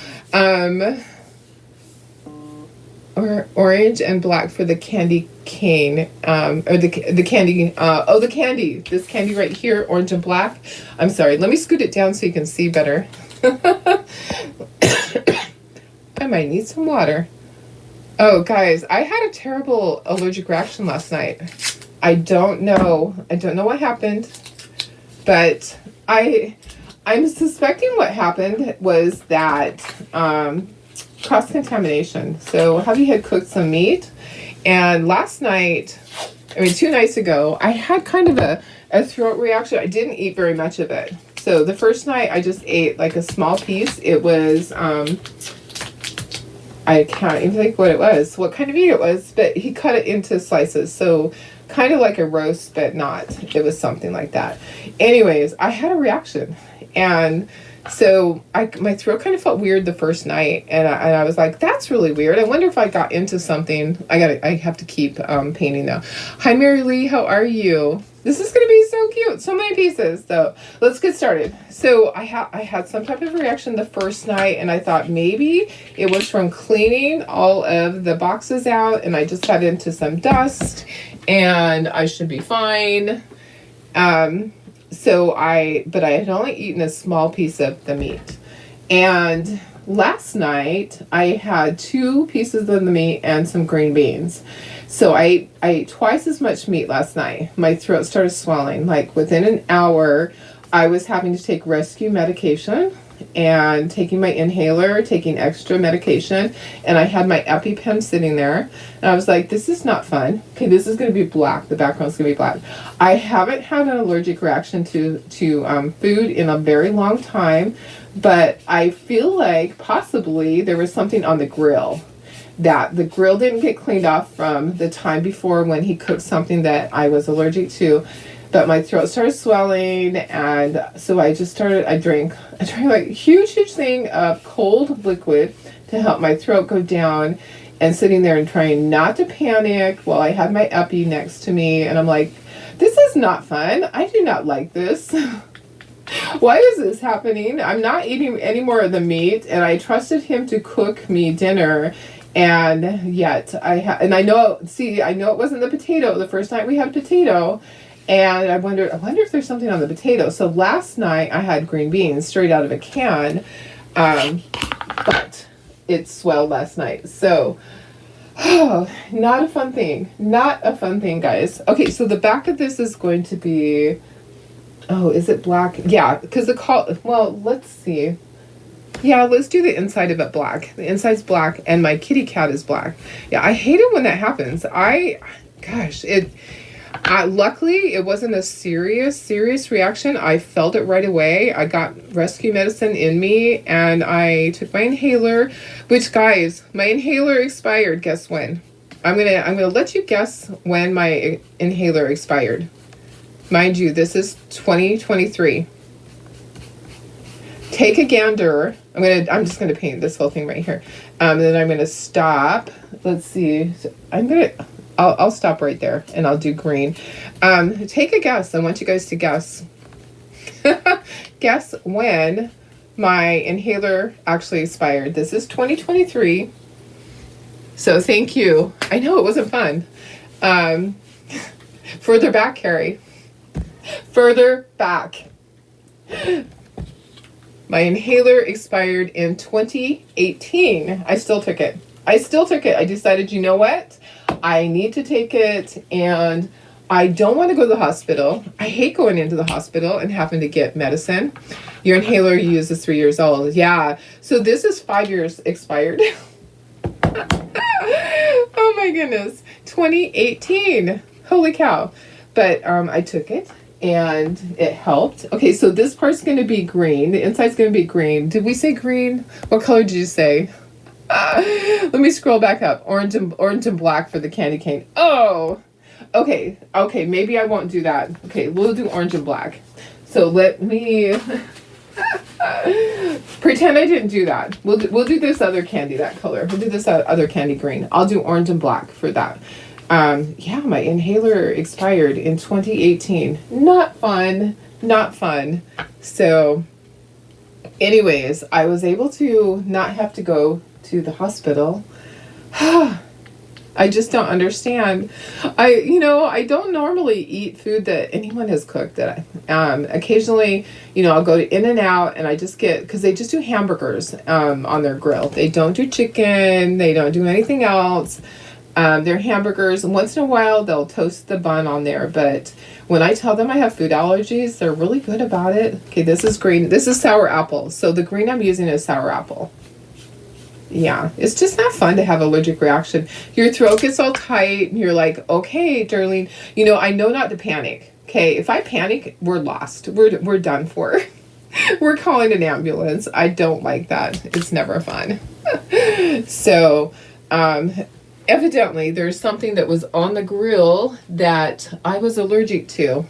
orange and black for the candy cane, or the candy, the candy. This candy right here, orange and black. I'm sorry, let me scoot it down so you can see better. I might need some water. Oh, guys, I had a terrible allergic reaction last night. I don't know what happened. But I'm suspecting what happened was that cross-contamination. So hubby had cooked some meat, and last night, 2 nights ago, I had kind of a throat reaction. I didn't eat very much of it. So the first night I just ate like a small piece. It was, I can't even think what kind of meat it was, but he cut it into slices. So kind of like a roast, but not. It was something like that. Anyways, I had a reaction. And so my throat kind of felt weird the first night. And I was like, that's really weird. I wonder if I got into something. I have to keep painting though. Hi, Mary Lee. How are you? This is going to be so cute. So many pieces. So let's get started. So I had some type of reaction the first night, and I thought maybe it was from cleaning all of the boxes out, and I just got into some dust, and I should be fine. but I had only eaten a small piece of the meat. And last night I had 2 pieces of the meat and some green beans. So I ate twice as much meat last night. My throat started swelling. Like within an hour, I was having to take rescue medication and taking my inhaler, taking extra medication, and I had my EpiPen sitting there. And I was like, this is not fun. Okay, this is going to be black. The background's going to be black. I haven't had an allergic reaction to food in a very long time, but I feel like possibly there was something on the grill, that the grill didn't get cleaned off from the time before when he cooked something that I was allergic to. But my throat started swelling, and so I drank like huge thing of cold liquid to help my throat go down, and sitting there and trying not to panic while I had my Epi next to me. And I'm like, this is not fun. I do not like this. Why is this happening? I'm not eating any more of the meat, and I trusted him to cook me dinner. And yet I know it wasn't the potato. The first night we had potato, and I wonder if there's something on the potato. So last night I had green beans straight out of a can, but it swelled last night. So, not a fun thing. Not a fun thing, guys. Okay, so the back of this is going to be, is it black? Yeah, because let's see. Yeah, let's do the inside of it black. The inside's black, and my kitty cat is black. Yeah, I hate it when that happens. Luckily, it wasn't a serious reaction. I felt it right away. I got rescue medicine in me, and I took my inhaler, which, guys, my inhaler expired. Guess when? I'm gonna let you guess when my inhaler expired. Mind you, this is 2023. Take a gander. I'm just gonna paint this whole thing right here. And then I'm gonna stop. Let's see. I'll stop right there, and I'll do green. Take a guess. I want you guys to guess. Guess when my inhaler actually expired. This is 2023. So thank you. I know it wasn't fun. Further back, Carrie. Further back. My inhaler expired in 2018. I still took it. I decided, you know what? I need to take it, and I don't want to go to the hospital. I hate going into the hospital and having to get medicine. Your inhaler you use is 3 years old. Yeah. So this is 5 years expired. Oh my goodness. 2018. Holy cow. But I took it, and it helped. Okay, so this part's going to be green. The inside's going to be green. Did we say green? What color did you say? Let me scroll back up. Orange and black for the candy cane. Oh, okay. Maybe I won't do that. Okay, we'll do orange and black. So let me pretend I didn't do that. We'll do this other candy, that color. We'll do this other candy green. I'll do orange and black for that. Yeah, my inhaler expired in 2018. Not fun. So, anyways, I was able to not have to go to the hospital. I just don't understand. I don't normally eat food that anyone has cooked. Occasionally, I'll go to In-N-Out, and I just get, because they just do hamburgers on their grill. They don't do chicken. They don't do anything else. They're hamburgers, and once in a while they'll toast the bun on there. But when I tell them I have food allergies, they're really good about it. Okay, this is green. This is sour apple. So the green I'm using is sour apple. Yeah, it's just not fun to have allergic reaction. Your throat gets all tight, and you're like, okay, Darlene, I know not to panic. Okay, if I panic, we're lost. We're done for. We're calling an ambulance. I don't like that. It's never fun. So, evidently, there's something that was on the grill that I was allergic to.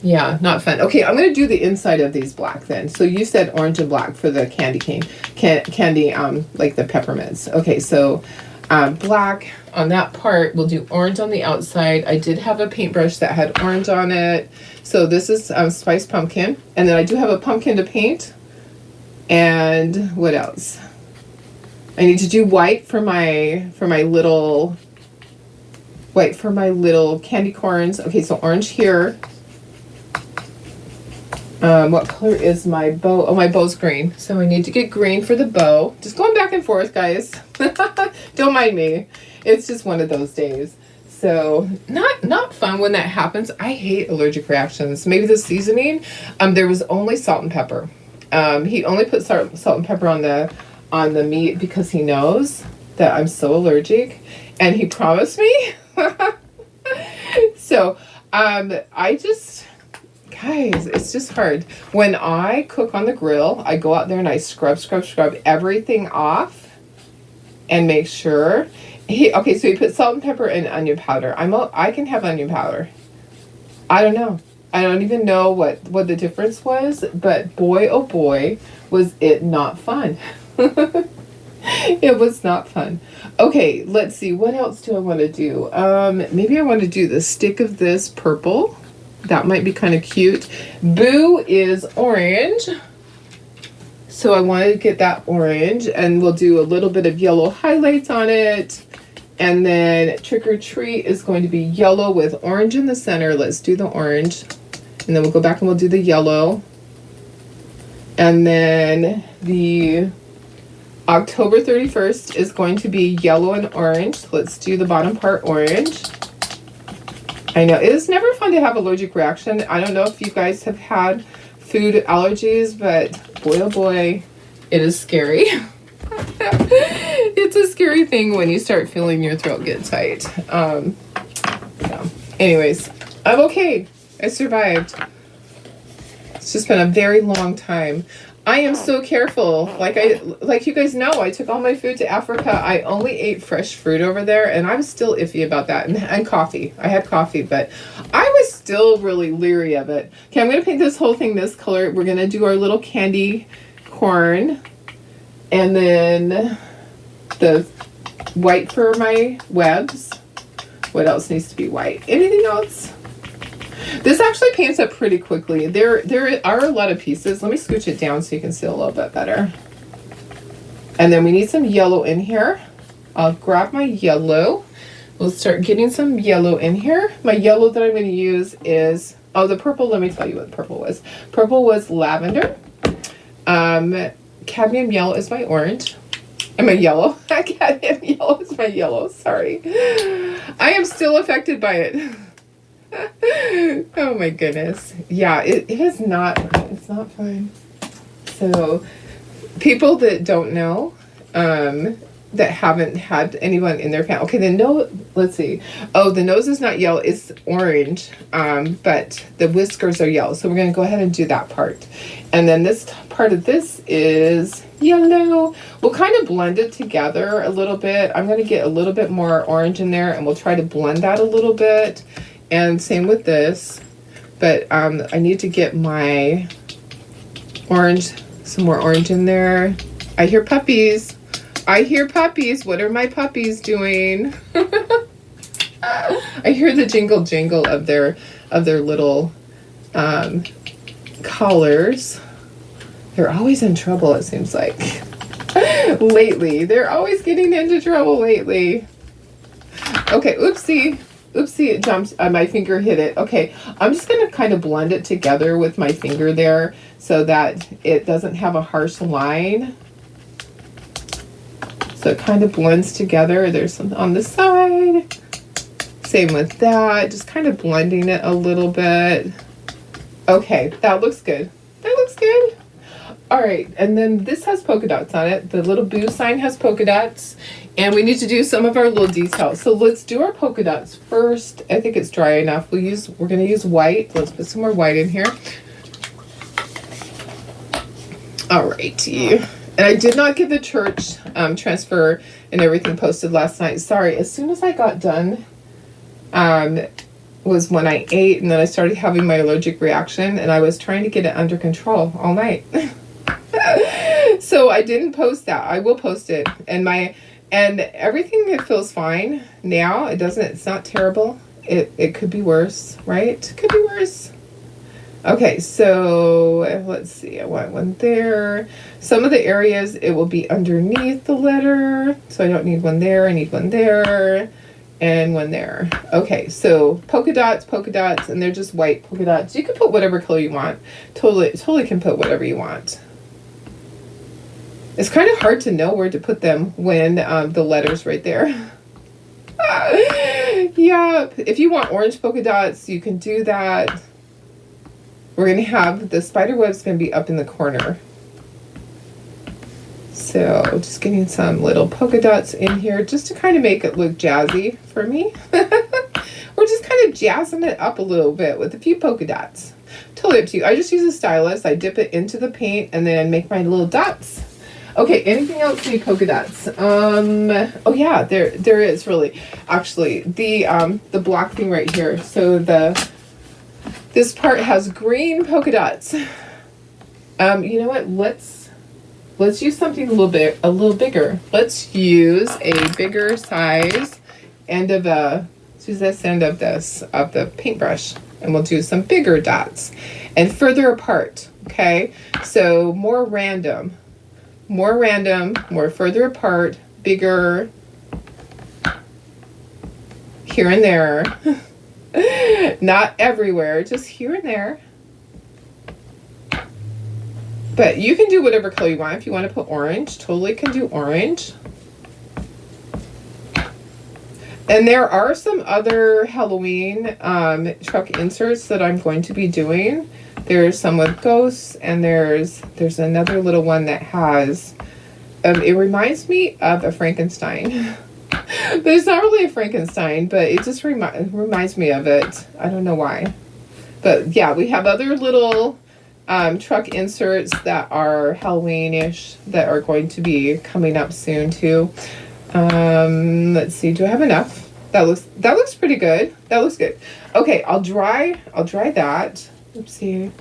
Yeah, not fun. Okay, I'm going to do the inside of these black then. So you said orange and black for the candy cane. Candy, like the peppermints. Okay, so black on that part. We'll do orange on the outside. I did have a paintbrush that had orange on it. So this is spiced pumpkin. And then I do have a pumpkin to paint. And what else? I need to do white for my little candy corns. Okay, so orange here. What color is my bow? Oh, my bow's green. So I need to get green for the bow. Just going back and forth, guys. Don't mind me. It's just one of those days. So not fun when that happens. I hate allergic reactions. Maybe the seasoning. There was only salt and pepper. He only put salt and pepper on the meat because he knows that I'm so allergic, and he promised me. So I just, guys, it's just hard. When I cook on the grill, I go out there and I scrub everything off and make sure. Okay, so he put salt and pepper and onion powder. I can have onion powder. I don't know. I don't even know what the difference was, but boy, oh boy, was it not fun. It was not fun. Okay, let's see. What else do I want to do? Maybe I want to do the stick of this purple. That might be kind of cute. Boo is orange. So I wanted to get that orange, and we'll do a little bit of yellow highlights on it. And then Trick or Treat is going to be yellow with orange in the center. Let's do the orange. And then we'll go back and we'll do the yellow. And then the October 31st is going to be yellow and orange. Let's do the bottom part orange. I know, it is never fun to have allergic reaction. I don't know if you guys have had food allergies, but boy, oh boy, it is scary. It's a scary thing when you start feeling your throat get tight. So anyways, I'm okay. I survived. It's just been a very long time. I am so careful. Like you guys know, I took all my food to Africa. I only ate fresh fruit over there, and I'm still iffy about that. And coffee. I had coffee, but I was still really leery of it. Okay, I'm going to paint this whole thing this color. We're going to do our little candy corn. And then the white for my webs. What else needs to be white? Anything else? This actually paints up pretty quickly. There are a lot of pieces. Let me scooch it down so you can see a little bit better. And then we need some yellow in here. I'll grab my yellow. We'll start getting some yellow in here. My yellow that I'm going to use is, oh, the purple. Let me tell you what the purple was. Purple was lavender. Cadmium yellow is my orange. And my yellow. Cadmium yellow is my yellow. Sorry. I am still affected by it. Oh my goodness. Yeah, it is not, it's not fun. So people that don't know, that haven't had anyone in their family. Okay, the nose, let's see. Oh, the nose is not yellow, it's orange. But the whiskers are yellow. So we're going to go ahead and do that part. And then this part of this is yellow. We'll kind of blend it together a little bit. I'm going to get a little bit more orange in there, and we'll try to blend that a little bit. And same with this, but I need to get my orange, some more orange in there. I hear puppies. I hear puppies. What are my puppies doing? I hear the jingle jingle of their little collars. They're always in trouble, it seems like. Lately, they're always getting into trouble lately. Okay, oopsie. Oopsie, it jumped. My finger hit it. Okay, I'm just going to kind of blend it together with my finger there so that it doesn't have a harsh line. So it kind of blends together. There's some on the side. Same with that. Just kind of blending it a little bit. Okay, that looks good. That looks good. All right, and then this has polka dots on it. The little boo sign has polka dots. And we need to do some of our little details. So let's do our polka dots first. I think it's dry enough. We're going to use white. Let's put some more white in here. Alrighty. And I did not get the church transfer and everything posted last night. Sorry. As soon as I got done was when I ate, and then I started having my allergic reaction, and I was trying to get it under control all night. So I didn't post that. I will post it. And everything, it feels fine now. It's not terrible. It could be worse, right? Could be worse. Okay, so let's see. I want one there. Some of the areas, it will be underneath the letter. So I don't need one there. I need one there. and one there. Okay, so polka dots, and they're just white polka dots. You can put whatever color you want. Totally can put whatever you want. It's kind of hard to know where to put them when the letter's right there. Yeah, if you want orange polka dots, you can do that. We're going to have the spider web's going to be up in the corner. So just getting some little polka dots in here just to kind of make it look jazzy for me. We're just kind of jazzing it up a little bit with a few polka dots. Totally up to you. I just use a stylus. I dip it into the paint and then make my little dots. Okay, anything else need polka dots? Oh yeah, there is really. Actually, the black thing right here. So this part has green polka dots. You know what? Let's use something a little bigger. Let's use a bigger size end of let's use this end of the paintbrush, and we'll do some bigger dots and further apart. Okay, so more random, more further apart, bigger here and there. Not everywhere, just here and there. But you can do whatever color you want. If you want to put orange, totally can do orange. And there are some other Halloween truck inserts that I'm going to be doing. There's some with ghosts, and there's another little one that has, it reminds me of a Frankenstein. But it's not really a Frankenstein, but it just reminds me of it. I don't know why. But yeah, we have other little truck inserts that are Halloween-ish that are going to be coming up soon too. Let's see, do I have enough? That looks pretty good. That looks good. Okay, I'll dry that. Oopsie.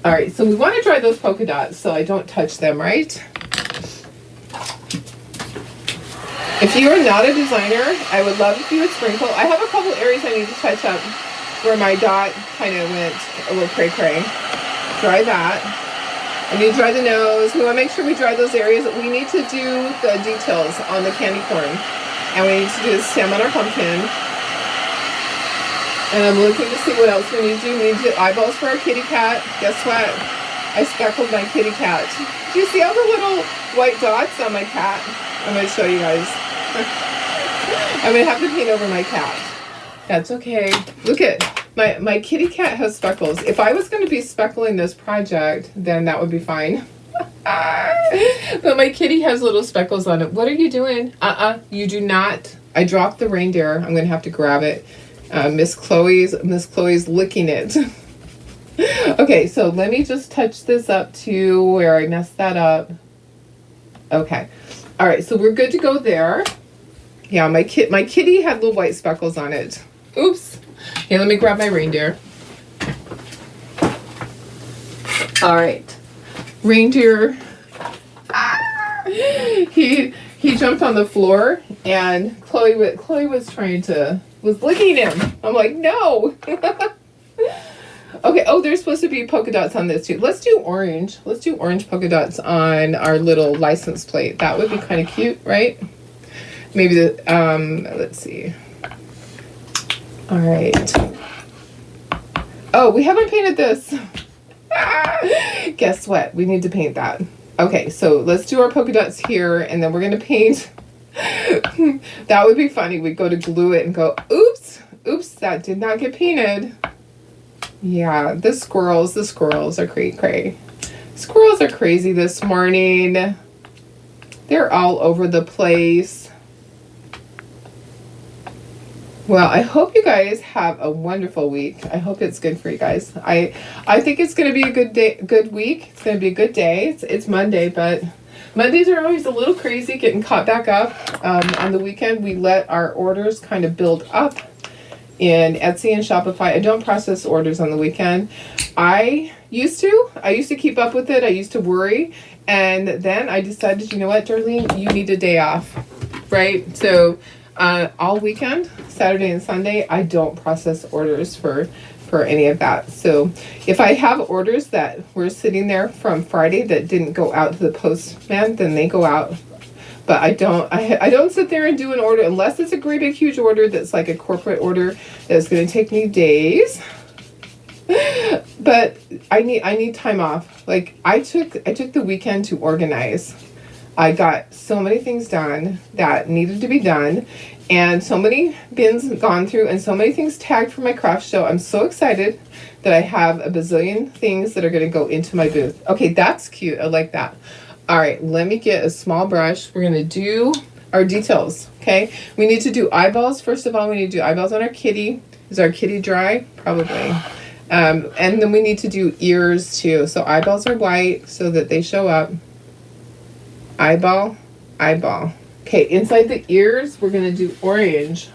All right, so we want to dry those polka dots so I don't touch them, right? If you are not a designer, I would love if you would sprinkle. I have a couple areas I need to touch up where my dot kind of went a little cray-cray. Dry that. I need to dry the nose. We want to make sure we dry those areas. We need to do the details on the candy corn. And we need to do the stem on our pumpkin. And I'm looking to see what else we need to do. We need to do eyeballs for our kitty cat. Guess what? I speckled my kitty cat. Do you see all the little white dots on my cat? I'm going to show you guys. I'm going to have to paint over my cat. That's okay. Look at my kitty cat has speckles. If I was going to be speckling this project, then that would be fine. But my kitty has little speckles on it. What are you doing? You do not. I dropped the reindeer. I'm going to have to grab it. Miss Chloe's licking it. Okay, so let me just touch this up to where I messed that up. Okay. All right, so we're good to go there. Yeah, my kitty had little white speckles on it. Oops. Okay, let me grab my reindeer. All right. Reindeer. He jumped on the floor, and Chloe was licking him. I'm like, no. Okay, oh, there's supposed to be polka dots on this too. Let's do orange. Let's do orange polka dots on our little license plate. That would be kind of cute, right? Maybe let's see. All right. Oh, we haven't painted this. Guess what? We need to paint that. Okay, so let's do our polka dots here, and then we're going to paint. That would be funny. We'd go to glue it and go, oops, that did not get painted. Yeah, the squirrels are cray-cray. Squirrels are crazy this morning. They're all over the place. Well, I hope you guys have a wonderful week. I hope it's good for you guys. I think it's going to be a good week. It's going to be a good day. It's Monday, but Mondays are always a little crazy getting caught back up. On the weekend, we let our orders kind of build up in Etsy and Shopify. I don't process orders on the weekend. I used to keep up with it. I used to worry. And then I decided, you know what, Darlene, you need a day off, right? So all weekend, Saturday and Sunday, I don't process orders for any of that. So if I have orders that were sitting there from Friday that didn't go out to the postman, then they go out But I don't sit there and do an order unless it's a great big huge order that's like a corporate order that's going to take me days. But I need time off. Like I took the weekend to organize. I got so many things done that needed to be done, and so many bins gone through, and so many things tagged for my craft show. I'm so excited that I have a bazillion things that are going to go into my booth. Okay, that's cute. I like that. All right, let me get a small brush. We're going to do our details, okay? We need to do eyeballs. First of all, we need to do eyeballs on our kitty. Is our kitty dry? Probably. And then we need to do ears too. So eyeballs are white so that they show up. Eyeball, eyeball. Okay, inside the ears, we're going to do orange.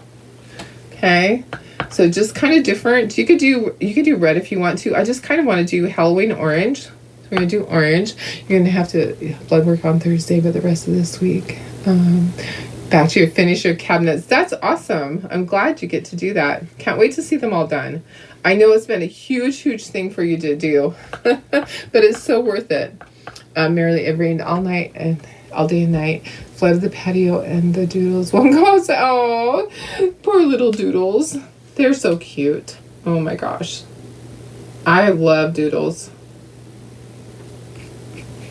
Okay, so just kind of different. You could do red if you want to. I just kind of want to do Halloween orange. So we're going to do orange. You're going to have to blood work on Thursday, but the rest of this week. Back to finish your cabinets. That's awesome. I'm glad you get to do that. Can't wait to see them all done. I know it's been a huge thing for you to do, but it's so worth it. Merrily it rained all night and all day and night. Flooded the patio and the doodles won't go outside. Oh, poor little doodles. They're so cute. Oh my gosh. I love doodles.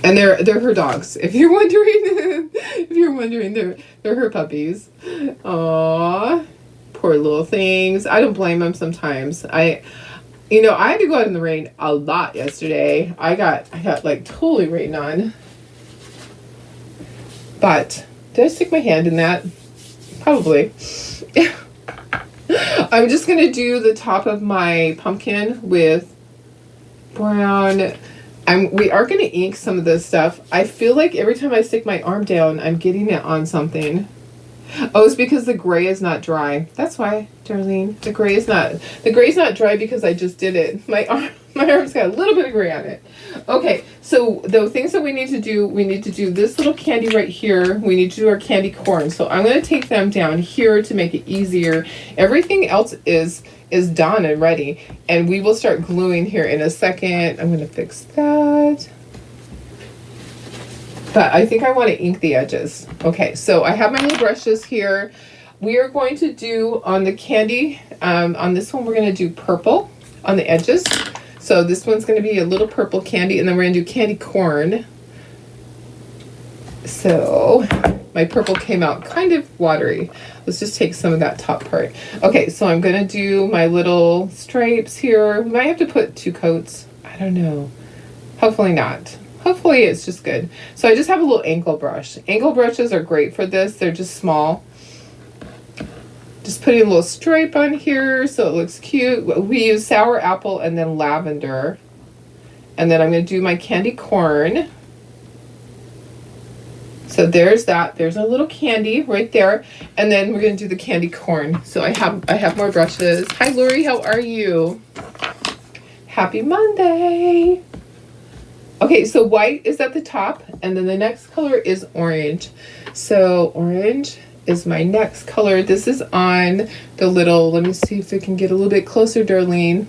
And they're her dogs. If you're wondering, they're her puppies. Aww. Poor little things. I don't blame them sometimes. I had to go out in the rain a lot yesterday. I got like totally rained on. But did I stick my hand in that? Probably. I'm just going to do the top of my pumpkin with brown. We are going to ink some of this stuff. I feel like every time I stick my arm down, I'm getting it on something. Oh, it's because the gray is not dry. That's why, Darlene. The gray is not dry because I just did it. My arm's got a little bit of gray on it. Okay, so the things that we need to do this little candy right here. We need to do our candy corn. So I'm going to take them down here to make it easier. Everything else is done and ready. And we will start gluing here in a second. I'm going to fix that. But I think I want to ink the edges. Okay, so I have my little brushes here. We are going to do on the candy, on this one, we're going to do purple on the edges. So this one's going to be a little purple candy, and then we're going to do candy corn. So my purple came out kind of watery. Let's just take some of that top part. Okay, so I'm going to do my little stripes here. We might have to put 2 coats. I don't know. Hopefully not. Hopefully it's just good. So I just have a little ankle brush. Ankle brushes are great for this. They're just small. Just putting a little stripe on here so it looks cute. We use sour apple and then lavender. And then I'm going to do my candy corn. So there's that. There's a little candy right there. And then we're going to do the candy corn. So I have more brushes. Hi, Lori. How are you? Happy Monday. Okay, so white is at the top, and then the next color is orange. So orange is my next color. This is on the little, let me see if I can get a little bit closer, Darlene.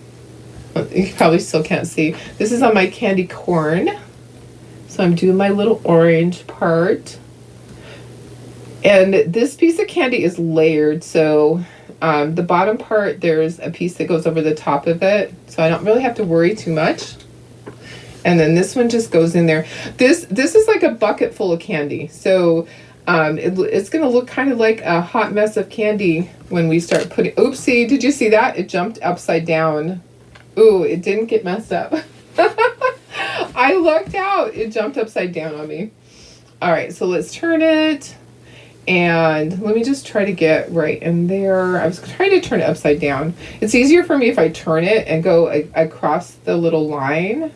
You probably still can't see. This is on my candy corn. So I'm doing my little orange part. And this piece of candy is layered, so the bottom part, there's a piece that goes over the top of it, so I don't really have to worry too much. And then this one just goes in there. This is like a bucket full of candy. So it's going to look kind of like a hot mess of candy when we start putting... Oopsie, did you see that? It jumped upside down. Ooh, it didn't get messed up. I lucked out. It jumped upside down on me. All right, so let's turn it. And let me just try to get right in there. I was trying to turn it upside down. It's easier for me if I turn it and go across the little line.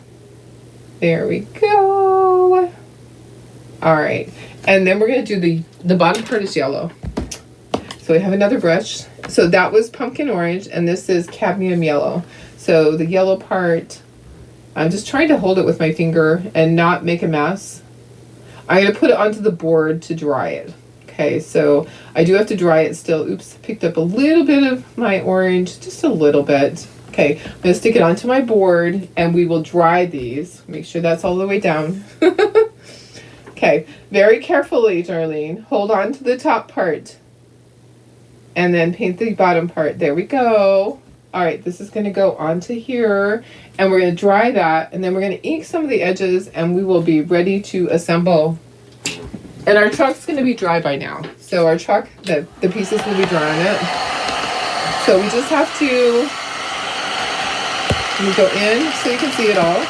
There we go. All right. And then we're going to do the bottom part is yellow. So we have another brush. So that was pumpkin orange, and this is cadmium yellow. So the yellow part, I'm just trying to hold it with my finger and not make a mess. I'm going to put it onto the board to dry it. Okay, so I do have to dry it still. Oops, picked up a little bit of my orange, just a little bit. Okay, I'm going to stick it onto my board, and we will dry these. Make sure that's all the way down. Okay, very carefully, Darlene. Hold on to the top part. And then paint the bottom part. There we go. All right, this is going to go onto here. And we're going to dry that. And then we're going to ink some of the edges. And we will be ready to assemble. And our truck's going to be dry by now. So our truck, the pieces will be dry on it. So we just have to go in so you can see it all.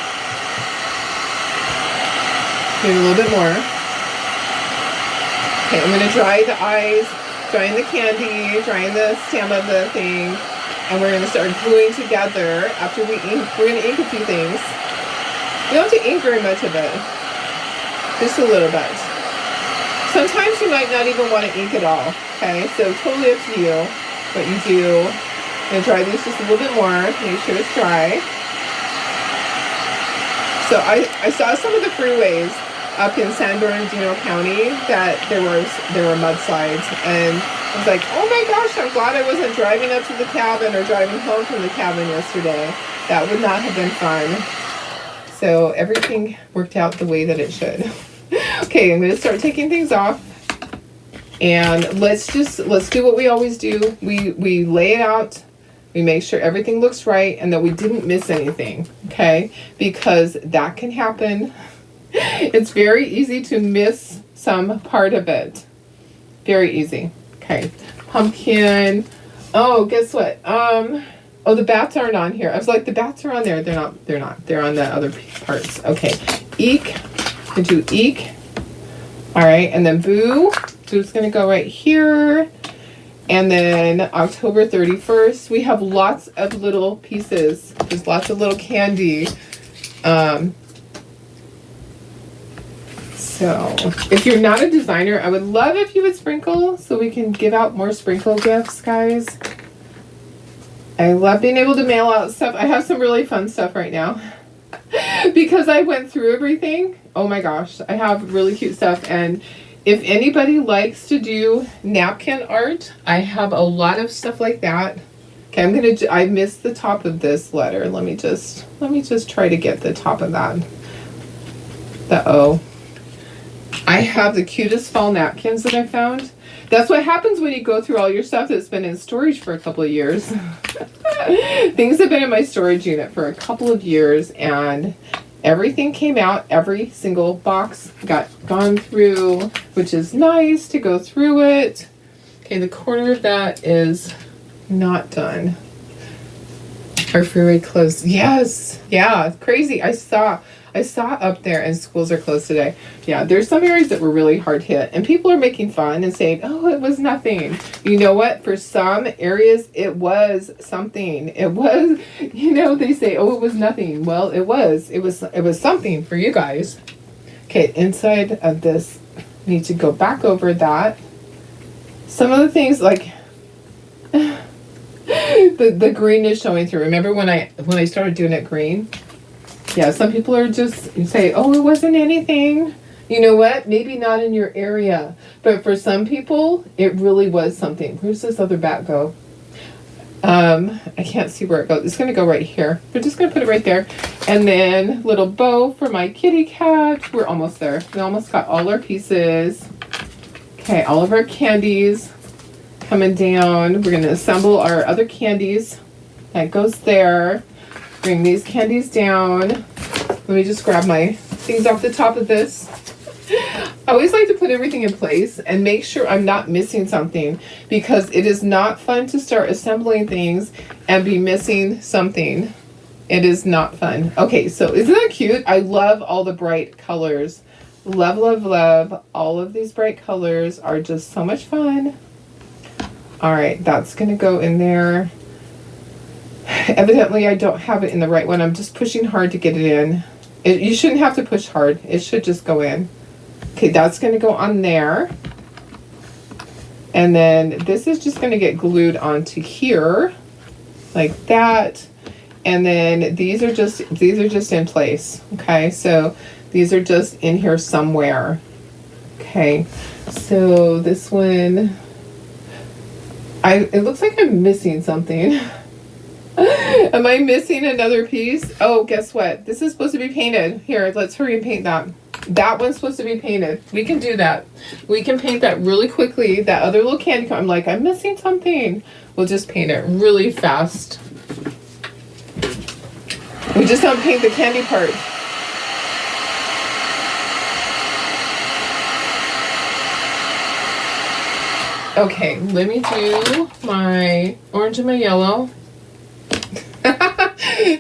Do a little bit more. Okay, I'm going to dry the eyes, drying the candy, drying the stem of the thing, and we're going to start gluing together after we ink. We're going to ink a few things. You don't have to ink very much of it, just a little bit. Sometimes you might not even want to ink at all, okay? So totally up to you what you do. I'm going to dry these just a little bit more, make sure it's dry. So I saw some of the freeways up in San Bernardino County that there were mudslides, and I was like, oh my gosh, I'm glad I wasn't driving up to the cabin or driving home from the cabin yesterday. That would not have been fun. So everything worked out the way that it should. Okay, I'm going to start taking things off, and let's do what we always do. We lay it out. We make sure everything looks right and that we didn't miss anything, okay? Because that can happen. It's very easy to miss some part of it. Very easy. Okay. Pumpkin. Oh, guess what? Oh, the bats aren't on here. I was like, the bats are on there. They're not. They're on the other parts. Okay. Eek. I'm gonna do eek. All right, and then boo. Boo's gonna go right here. And then October 31st, we have lots of little pieces. There's lots of little candy. So if you're not a designer, I would love if you would sprinkle so we can give out more sprinkle gifts, guys. I love being able to mail out stuff. I have some really fun stuff right now because I went through everything. Oh my gosh, I have really cute stuff. And if anybody likes to do napkin art, I have a lot of stuff like that. Okay, I missed the top of this letter. Let me just try to get the top of that. The O. I have the cutest fall napkins that I found. That's what happens when you go through all your stuff that's been in storage for a couple of years. Things have been in my storage unit for a couple of years, and everything came out. Every single box got gone through, which is nice to go through it. Okay, the corner of that is not done. Our freeway closed. Yes, yeah, crazy. I saw up there, and schools are closed today. Yeah, there's some areas that were really hard hit, and people are making fun and saying, oh, it was nothing. You know what? For some areas, it was something. It was, they say, oh, it was nothing. Well, it was something for you guys. Okay, inside of this, I need to go back over that. Some of the things like the green is showing through. Remember when I started doing it green? Yeah, some people are just say, oh, it wasn't anything. You know what? Maybe not in your area. But for some people, it really was something. Where's this other bat go? I can't see where it goes. It's going to go right here. We're just going to put it right there. And then little bow for my kitty cat. We're almost there. We almost got all our pieces. Okay, all of our candies coming down. We're going to assemble our other candies. That goes there. Bring these candies down. Let me just grab my things off the top of this. I always like to put everything in place and make sure I'm not missing something, because it is not fun to start assembling things and be missing something. It is not fun. Okay, so isn't that cute? I love all the bright colors. Love, love, love. All of these bright colors are just so much fun. All right, that's going to go in there. Evidently, I don't have it in the right one. I'm just pushing hard to get it in. You shouldn't have to push hard. It should just go in. Okay, that's going to go on there. And then this is just going to get glued onto here, like that. And then these are just in place. Okay, so these are just in here somewhere. Okay, so this one, it looks like I'm missing something. Am I missing another piece? Oh, guess what? This is supposed to be painted. Here, let's hurry and paint that. That one's supposed to be painted. We can do that. We can paint that really quickly. That other little candy cane. I'm like, I'm missing something. We'll just paint it really fast. We just don't paint the candy part. Okay, let me do my orange and my yellow.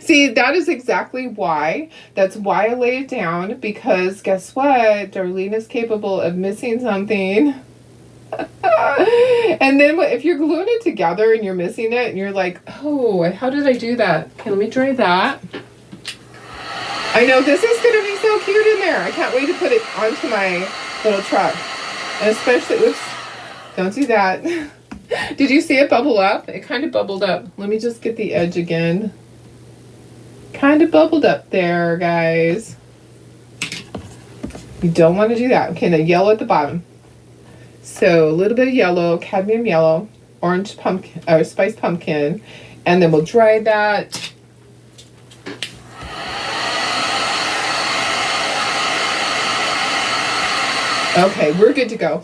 See, that is exactly why. That's why I lay it down, because guess what? Darlene is capable of missing something. And then if you're gluing it together and you're missing it and you're like, oh, how did I do that? Okay, let me dry that. I know this is going to be so cute in there. I can't wait to put it onto my little truck. And especially, oops, don't do that. Did you see it bubble up? It kind of bubbled up. Let me just get the edge again. Kind of bubbled up there, guys. You don't want to do that. Okay, now yellow at the bottom. So a little bit of yellow, cadmium yellow, orange pumpkin, or spice pumpkin, and then we'll dry that. Okay, we're good to go.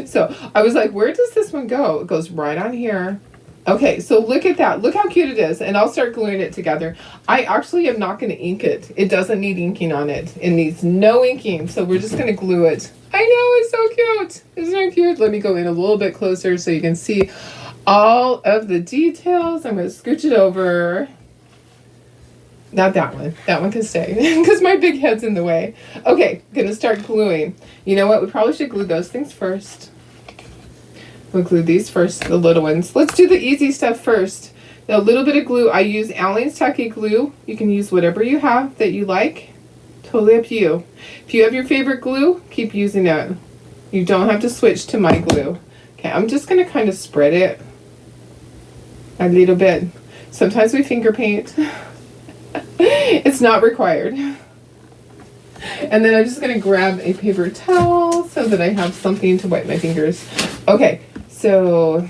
So I was like, where does this one go? It goes right on here. Okay, so look at that. Look how cute it is. And I'll start gluing it together. I actually am not going to ink it. It doesn't need inking on it. It needs no inking. So we're just going to glue it. I know, it's so cute. Isn't it cute? Let me go in a little bit closer so you can see all of the details. I'm going to scooch it over. Not that one. That one can stay because my big head's in the way. Okay, going to start gluing. You know what? We probably should glue those things first. We'll glue these first, the little ones. Let's do the easy stuff first. A little bit of glue. I use Aleene's Tacky Glue. You can use whatever you have that you like. Totally up to you. If you have your favorite glue, keep using it. You don't have to switch to my glue. Okay, I'm just going to kind of spread it a little bit. Sometimes we finger paint. It's not required. And then I'm just going to grab a paper towel so that I have something to wipe my fingers. Okay, so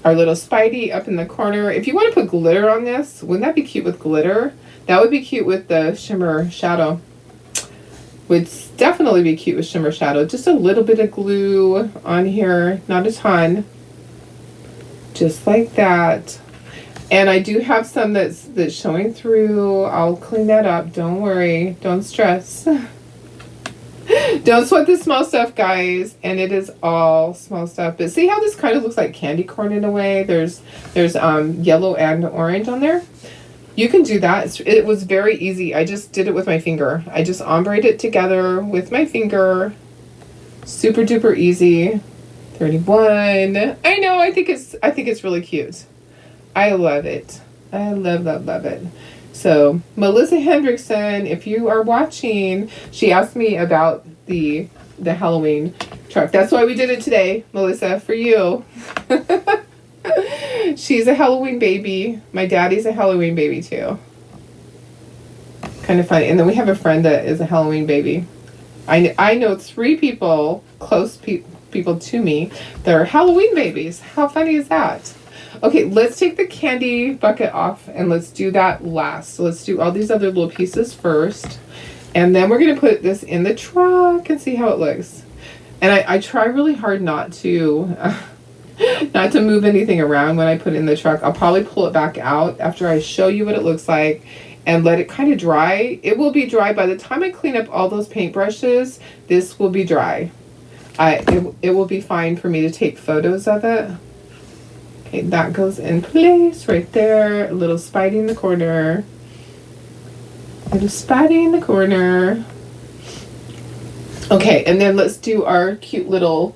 our little Spidey up in the corner. If you want to put glitter on this, wouldn't that be cute with glitter? That would be cute with the shimmer shadow. Would definitely be cute with shimmer shadow. Just a little bit of glue on here, not a ton. Just like that. And I do have some that's showing through. I'll clean that up. Don't worry. Don't stress. Don't sweat the small stuff, guys. And it is all small stuff. But see how this kind of looks like candy corn in a way? There's yellow and orange on there. You can do that. It was very easy. I just did it with my finger. I just ombre'd it together with my finger. Super duper easy. 31. I know. I think it's really cute. I love it. I love it. So Melissa Hendrickson, if you are watching, she asked me about the Halloween truck. That's why we did it today, Melissa, for you. She's a Halloween baby. My daddy's a Halloween baby too. Kind of funny. And then we have a friend that is a Halloween baby. I know 3 people, close people to me, that are Halloween babies. How funny is that? Okay, let's take the candy bucket off and let's do that last. So let's do all these other little pieces first. And then we're going to put this in the truck and see how it looks. And I try really hard not to move anything around when I put it in the truck. I'll probably pull it back out after I show you what it looks like and let it kind of dry. It will be dry by the time I clean up all those paintbrushes. This will be dry. It will be fine for me to take photos of it. Okay, that goes in place right there. A little Spidey in the corner. Little Spidey in the corner. Okay, and then let's do our cute little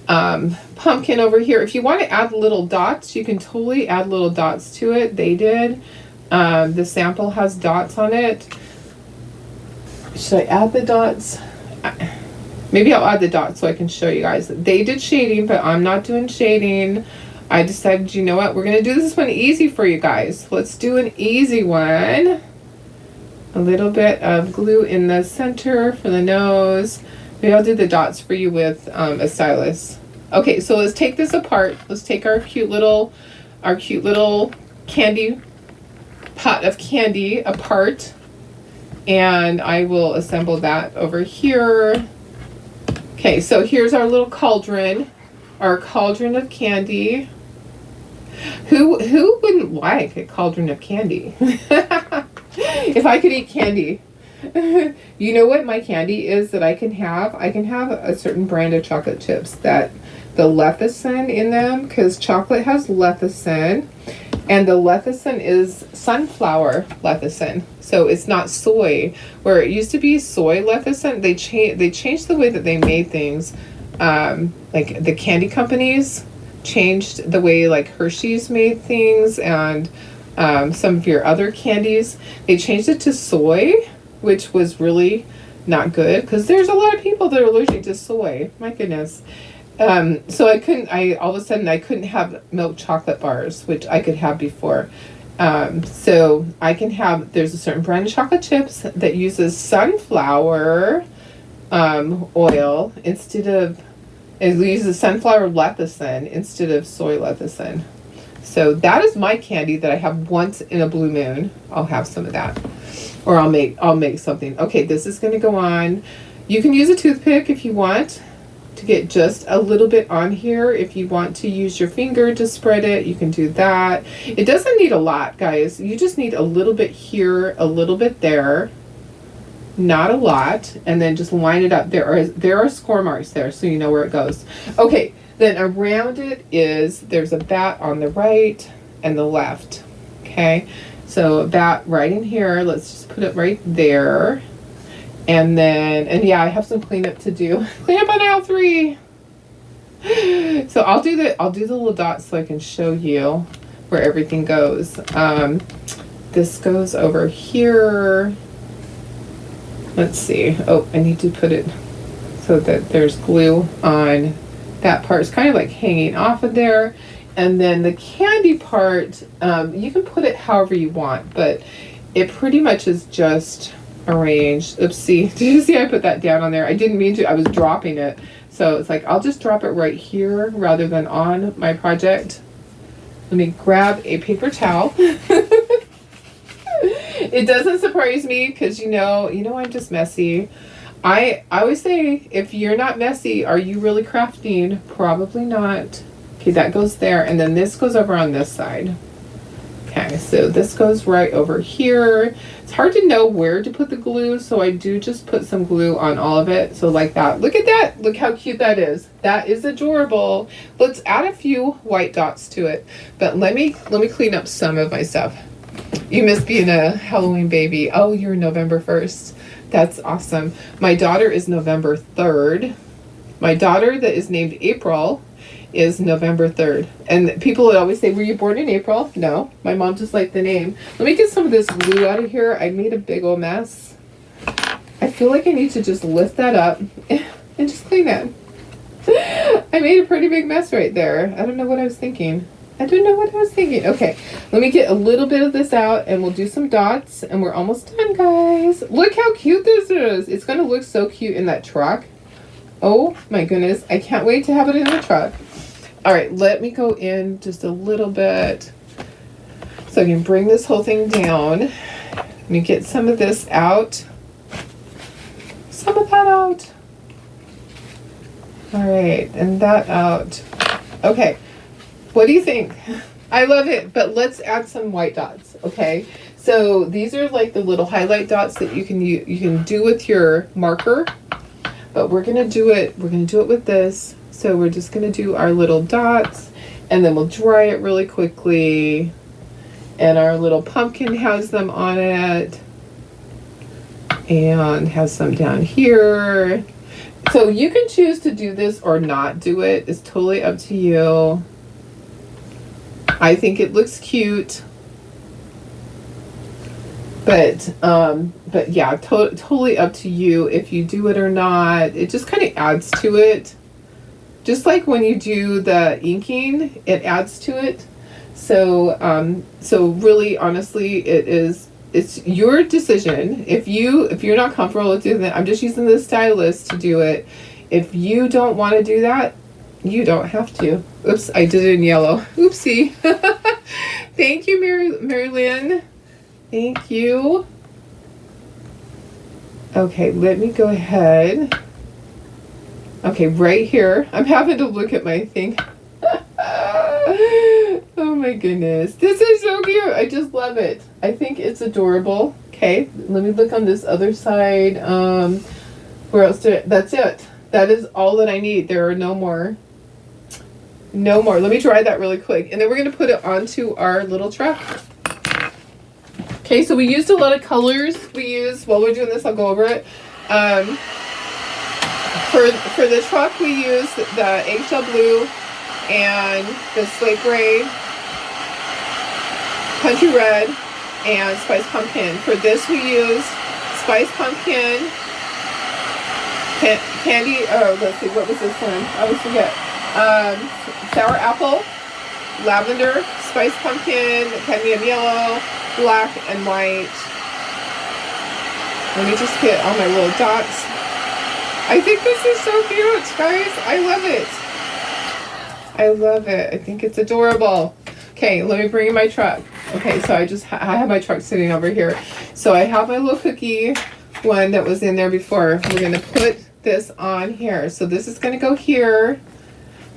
pumpkin over here. If you want to add little dots, you can totally add little dots to it. They did. The sample has dots on it. Should I add the dots? Maybe I'll add the dots so I can show you guys. They did shading, but I'm not doing shading. I decided, you know what, we're going to do this one easy for you guys. Let's do an easy one. A little bit of glue in the center for the nose. Maybe I'll do the dots for you with a stylus. Okay, so let's take this apart. Let's take our cute little candy pot of candy apart, and I will assemble that over here. Okay, so here's our little cauldron, our cauldron of candy. Who wouldn't like a cauldron of candy? If I could eat candy. You know what my candy is that I can have? I can have a certain brand of chocolate chips that the lecithin in them, because chocolate has lecithin, and the lecithin is sunflower lecithin. So it's not soy. Where it used to be soy lecithin, they changed the way that they made things. Like the candy companies changed the way like Hershey's made things, and some of your other candies. They changed it to soy, which was really not good because there's a lot of people that are allergic to soy. My goodness. So all of a sudden I couldn't have milk chocolate bars, which I could have before. So I can have, there's a certain brand of chocolate chips that uses sunflower oil instead of, it uses sunflower lecithin instead of soy lecithin. So that is my candy that I have once in a blue moon. I'll have some of that, or I'll make something. Okay, this is going to go on. You can use a toothpick if you want to get just a little bit on here. If you want to use your finger to spread it, you can do that. It doesn't need a lot, guys. You just need a little bit here, a little bit there, not a lot, and then just line it up. There are score marks there, so you know where it goes. Okay, then around it there's a bat on the right and the left. Okay, so a bat right in here. Let's just put it right there. And yeah, I have some cleanup to do. Cleanup on aisle 3. So I'll do the little dots so I can show you where everything goes. This goes over here. Let's see. Oh, I need to put it so that there's glue on that part. It's kind of like hanging off of there. And then the candy part, you can put it however you want, but it pretty much is just arranged. Oopsie. Did you see I put that down on there? I didn't mean to. I was dropping it. So it's like, I'll just drop it right here rather than on my project. Let me grab a paper towel. It doesn't surprise me because you know I'm just messy. I always say, if you're not messy, are you really crafting? Probably not. Okay, that goes there, and then this goes over on this side. Okay, so this goes right over here. It's hard to know where to put the glue, so I do just put some glue on all of it. So like that. Look at that. Look how cute that is. That is adorable. Let's add a few white dots to it. But let me clean up some of my stuff. You must be in a Halloween baby. Oh, you're November 1st. That's awesome. My daughter is November 3rd. My daughter that is named April is November 3rd. And people would always say, were you born in April? No, my mom just liked the name. Let me get some of this glue out of here. I made a big old mess. I feel like I need to just lift that up and just clean it. I made a pretty big mess right there. I don't know what I was thinking. Okay, let me get a little bit of this out and we'll do some dots and we're almost done, guys. Look how cute this is. It's going to look so cute in that truck. Oh my goodness. I can't wait to have it in the truck. All right, let me go in just a little bit so I can bring this whole thing down. Let me get some of this out. Some of that out. All right, and that out. Okay. What do you think? I love it, but let's add some white dots, okay? So these are like the little highlight dots that you can do with your marker, but we're gonna do it with this. So we're just gonna do our little dots, and then we'll dry it really quickly. And our little pumpkin has them on it, and has some down here. So you can choose to do this or not do it. It's totally up to you. I think it looks cute, but yeah, totally up to you if you do it or not. It just kind of adds to it, just like when you do the inking, it adds to it. So so really, honestly, it's your decision. If you're not comfortable with doing that, I'm just using the stylus to do it. If you don't want to do that, you don't have to. Oops, I did it in yellow. Oopsie. Thank you, Mary Lynn. Thank you. Okay, let me go ahead. Okay, right here. I'm having to look at my thing. Oh my goodness. This is so cute. I just love it. I think it's adorable. Okay, let me look on this other side. Where else that's it. That is all that I need. There are no more. No more. Let me dry that really quick. And then we're going to put it onto our little truck. Okay, so we used a lot of colors. While we're doing this, I'll go over it. For the truck, we used the eggshell blue and the slate gray, country red, and spice pumpkin. For this, we used spice pumpkin, candy. Oh, let's see, what was this one? I always forget. Sour apple, lavender, spice pumpkin, cadmium yellow, black, and white. Let me just get all my little dots. I think this is so cute, guys. I love it. I love it. I think it's adorable. Okay, let me bring in my truck. Okay, so I have my truck sitting over here. So I have my little cookie one that was in there before. We're going to put this on here. So this is going to go here.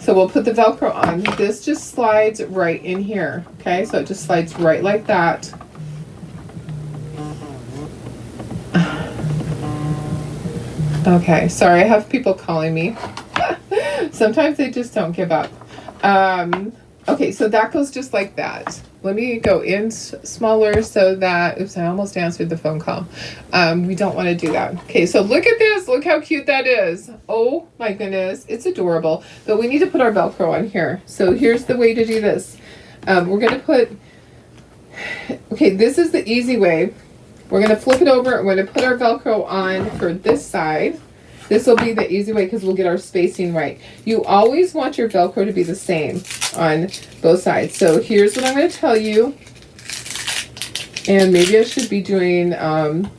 So we'll put the Velcro on. This just slides right in here. Okay, so it just slides right like that. Okay, sorry, I have people calling me. Sometimes they just don't give up. Okay, so that goes just like that. Let me go in smaller so that, oops, I almost answered the phone call. We don't want to do that. Okay, so look at this. Look how cute that is. Oh my goodness, it's adorable. But we need to put our Velcro on here. So here's the way to do this. We're going to put, okay, this is the easy way. We're going to flip it over and we're going to put our Velcro on for this side. This will be the easy way because we'll get our spacing right. You always want your Velcro to be the same on both sides. So here's what I'm going to tell you. And maybe I should be doing the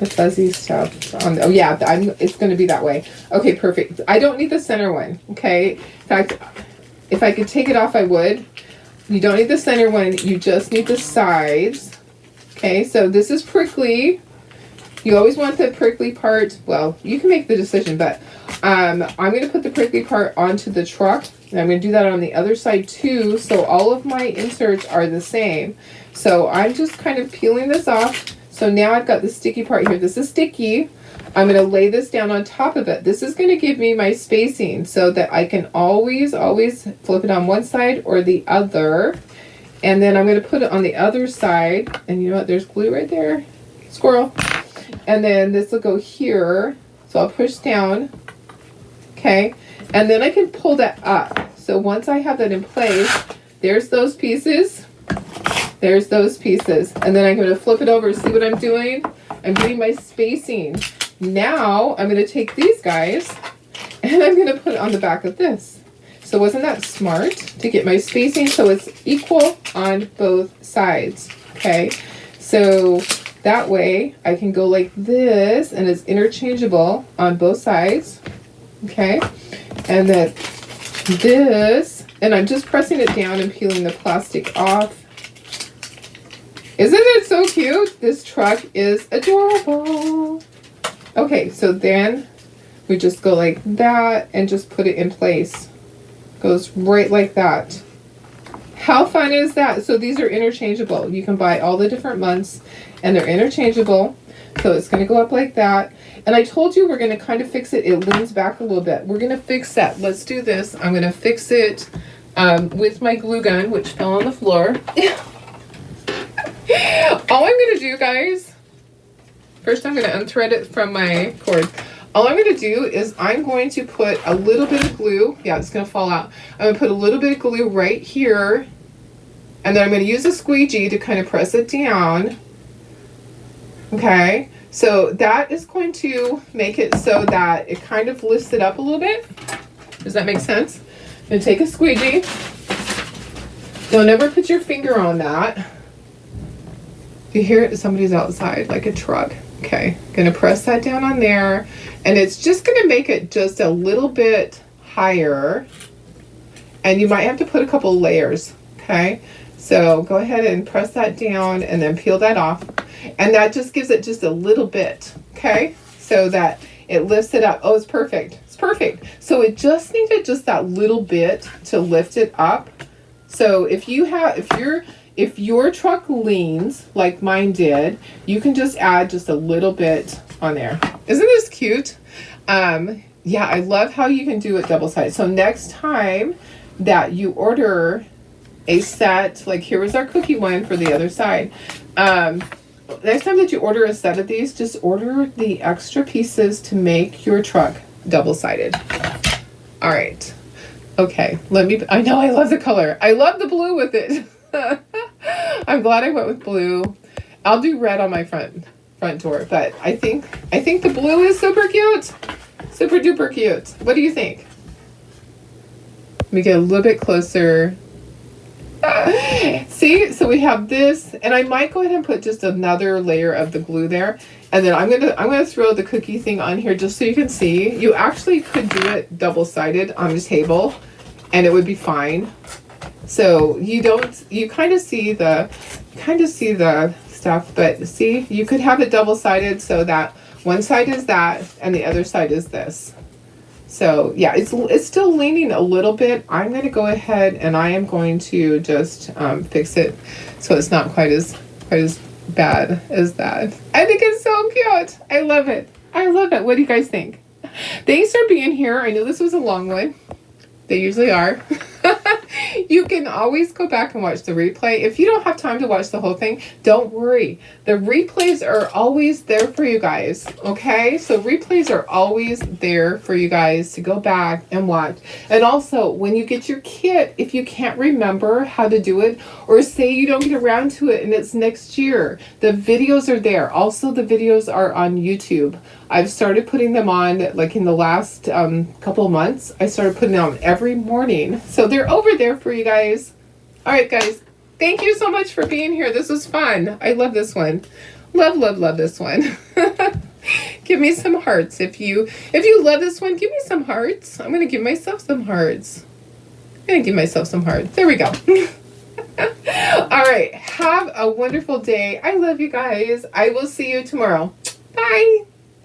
fuzzy stuff. Oh yeah, it's going to be that way. Okay, perfect. I don't need the center one, okay? In fact, if I could take it off, I would. You don't need the center one. You just need the sides. Okay, so this is prickly. You always want the prickly part. Well, you can make the decision, but I'm going to put the prickly part onto the truck, and I'm going to do that on the other side too, so all of my inserts are the same. So I'm just kind of peeling this off. So now I've got the sticky part here. This is sticky. I'm going to lay this down on top of it. This is going to give me my spacing so that I can always flip it on one side or the other. And then I'm going to put it on the other side. And you know what? There's glue right there. Squirrel. And then this will go here. So I'll push down. Okay. And then I can pull that up. So once I have that in place, there's those pieces. There's those pieces. And then I'm going to flip it over. See what I'm doing? I'm getting my spacing. Now I'm going to take these guys and I'm going to put it on the back of this. So wasn't that smart to get my spacing so it's equal on both sides? Okay. So that way I can go like this and it's interchangeable on both sides. Okay. And then this, and I'm just pressing it down and peeling the plastic off. Isn't it so cute? This truck is adorable. Okay, so then we just go like that and just put it in place. Goes right like that. How fun is that? So these are interchangeable. You can buy all the different months and they're interchangeable. So it's going to go up like that. And I told you we're going to kind of fix it. It leans back a little bit. We're going to fix that. Let's do this. I'm going to fix it with my glue gun, which fell on the floor. All I'm going to do, guys, first I'm going to unthread it from my cord. All I'm going to do is I'm going to put a little bit of glue. Yeah, it's going to fall out. I'm going to put a little bit of glue right here. And then I'm going to use a squeegee to kind of press it down. Okay. So that is going to make it so that it kind of lifts it up a little bit. Does that make sense? I'm going to take a squeegee. Don't ever put your finger on that. If you hear it, somebody's outside, like a truck. Okay, gonna press that down on there, and it's just gonna make it just a little bit higher, and you might have to put a couple layers. Okay, So go ahead and press that down and then peel that off. And that just gives it just a little bit, okay? So that it lifts it up. Oh, it's perfect. It's perfect. So it just needed just that little bit to lift it up. So if your truck leans like mine did, you can just add just a little bit on there. Isn't this cute? Yeah, I love how you can do it double sided. So next time that you order a set, like here was our cookie one for the other side. Next time that you order a set of these, just order the extra pieces to make your truck double sided. All right. Okay, I know I love the color. I love the blue with it. I'm glad I went with blue. I'll do red on my front door, but I think the blue is super cute. Super duper cute. What do you think? Let me get a little bit closer. See, so we have this, and I might go ahead and put just another layer of the glue there, and then I'm gonna throw the cookie thing on here just so you can see. You actually could do it double-sided on the table, and it would be fine. So you kind of see the stuff, but see, you could have it double-sided so that one side is that and the other side is this. So yeah, it's still leaning a little bit. I'm going to go ahead and I am going to just fix it so it's not quite as bad as that. I think it's so cute. I love it. I love it. What do you guys think? Thanks for being here. I knew this was a long one. They usually are. You can always go back and watch the replay. If you don't have time to watch the whole thing, don't worry. The replays are always there for you guys, okay? So replays are always there for you guys to go back and watch. And also, when you get your kit, if you can't remember how to do it, or say you don't get around to it and it's next year, the videos are there. Also, the videos are on YouTube. I've started putting them on, like in the last couple of months. I started putting them on every morning. So they're over there for you guys. All right, guys. Thank you so much for being here. This was fun. I love this one. Love, love, love this one. Give me some hearts. If you love this one, give me some hearts. I'm going to give myself some hearts. I'm going to give myself some hearts. There we go. All right. Have a wonderful day. I love you guys. I will see you tomorrow. Bye.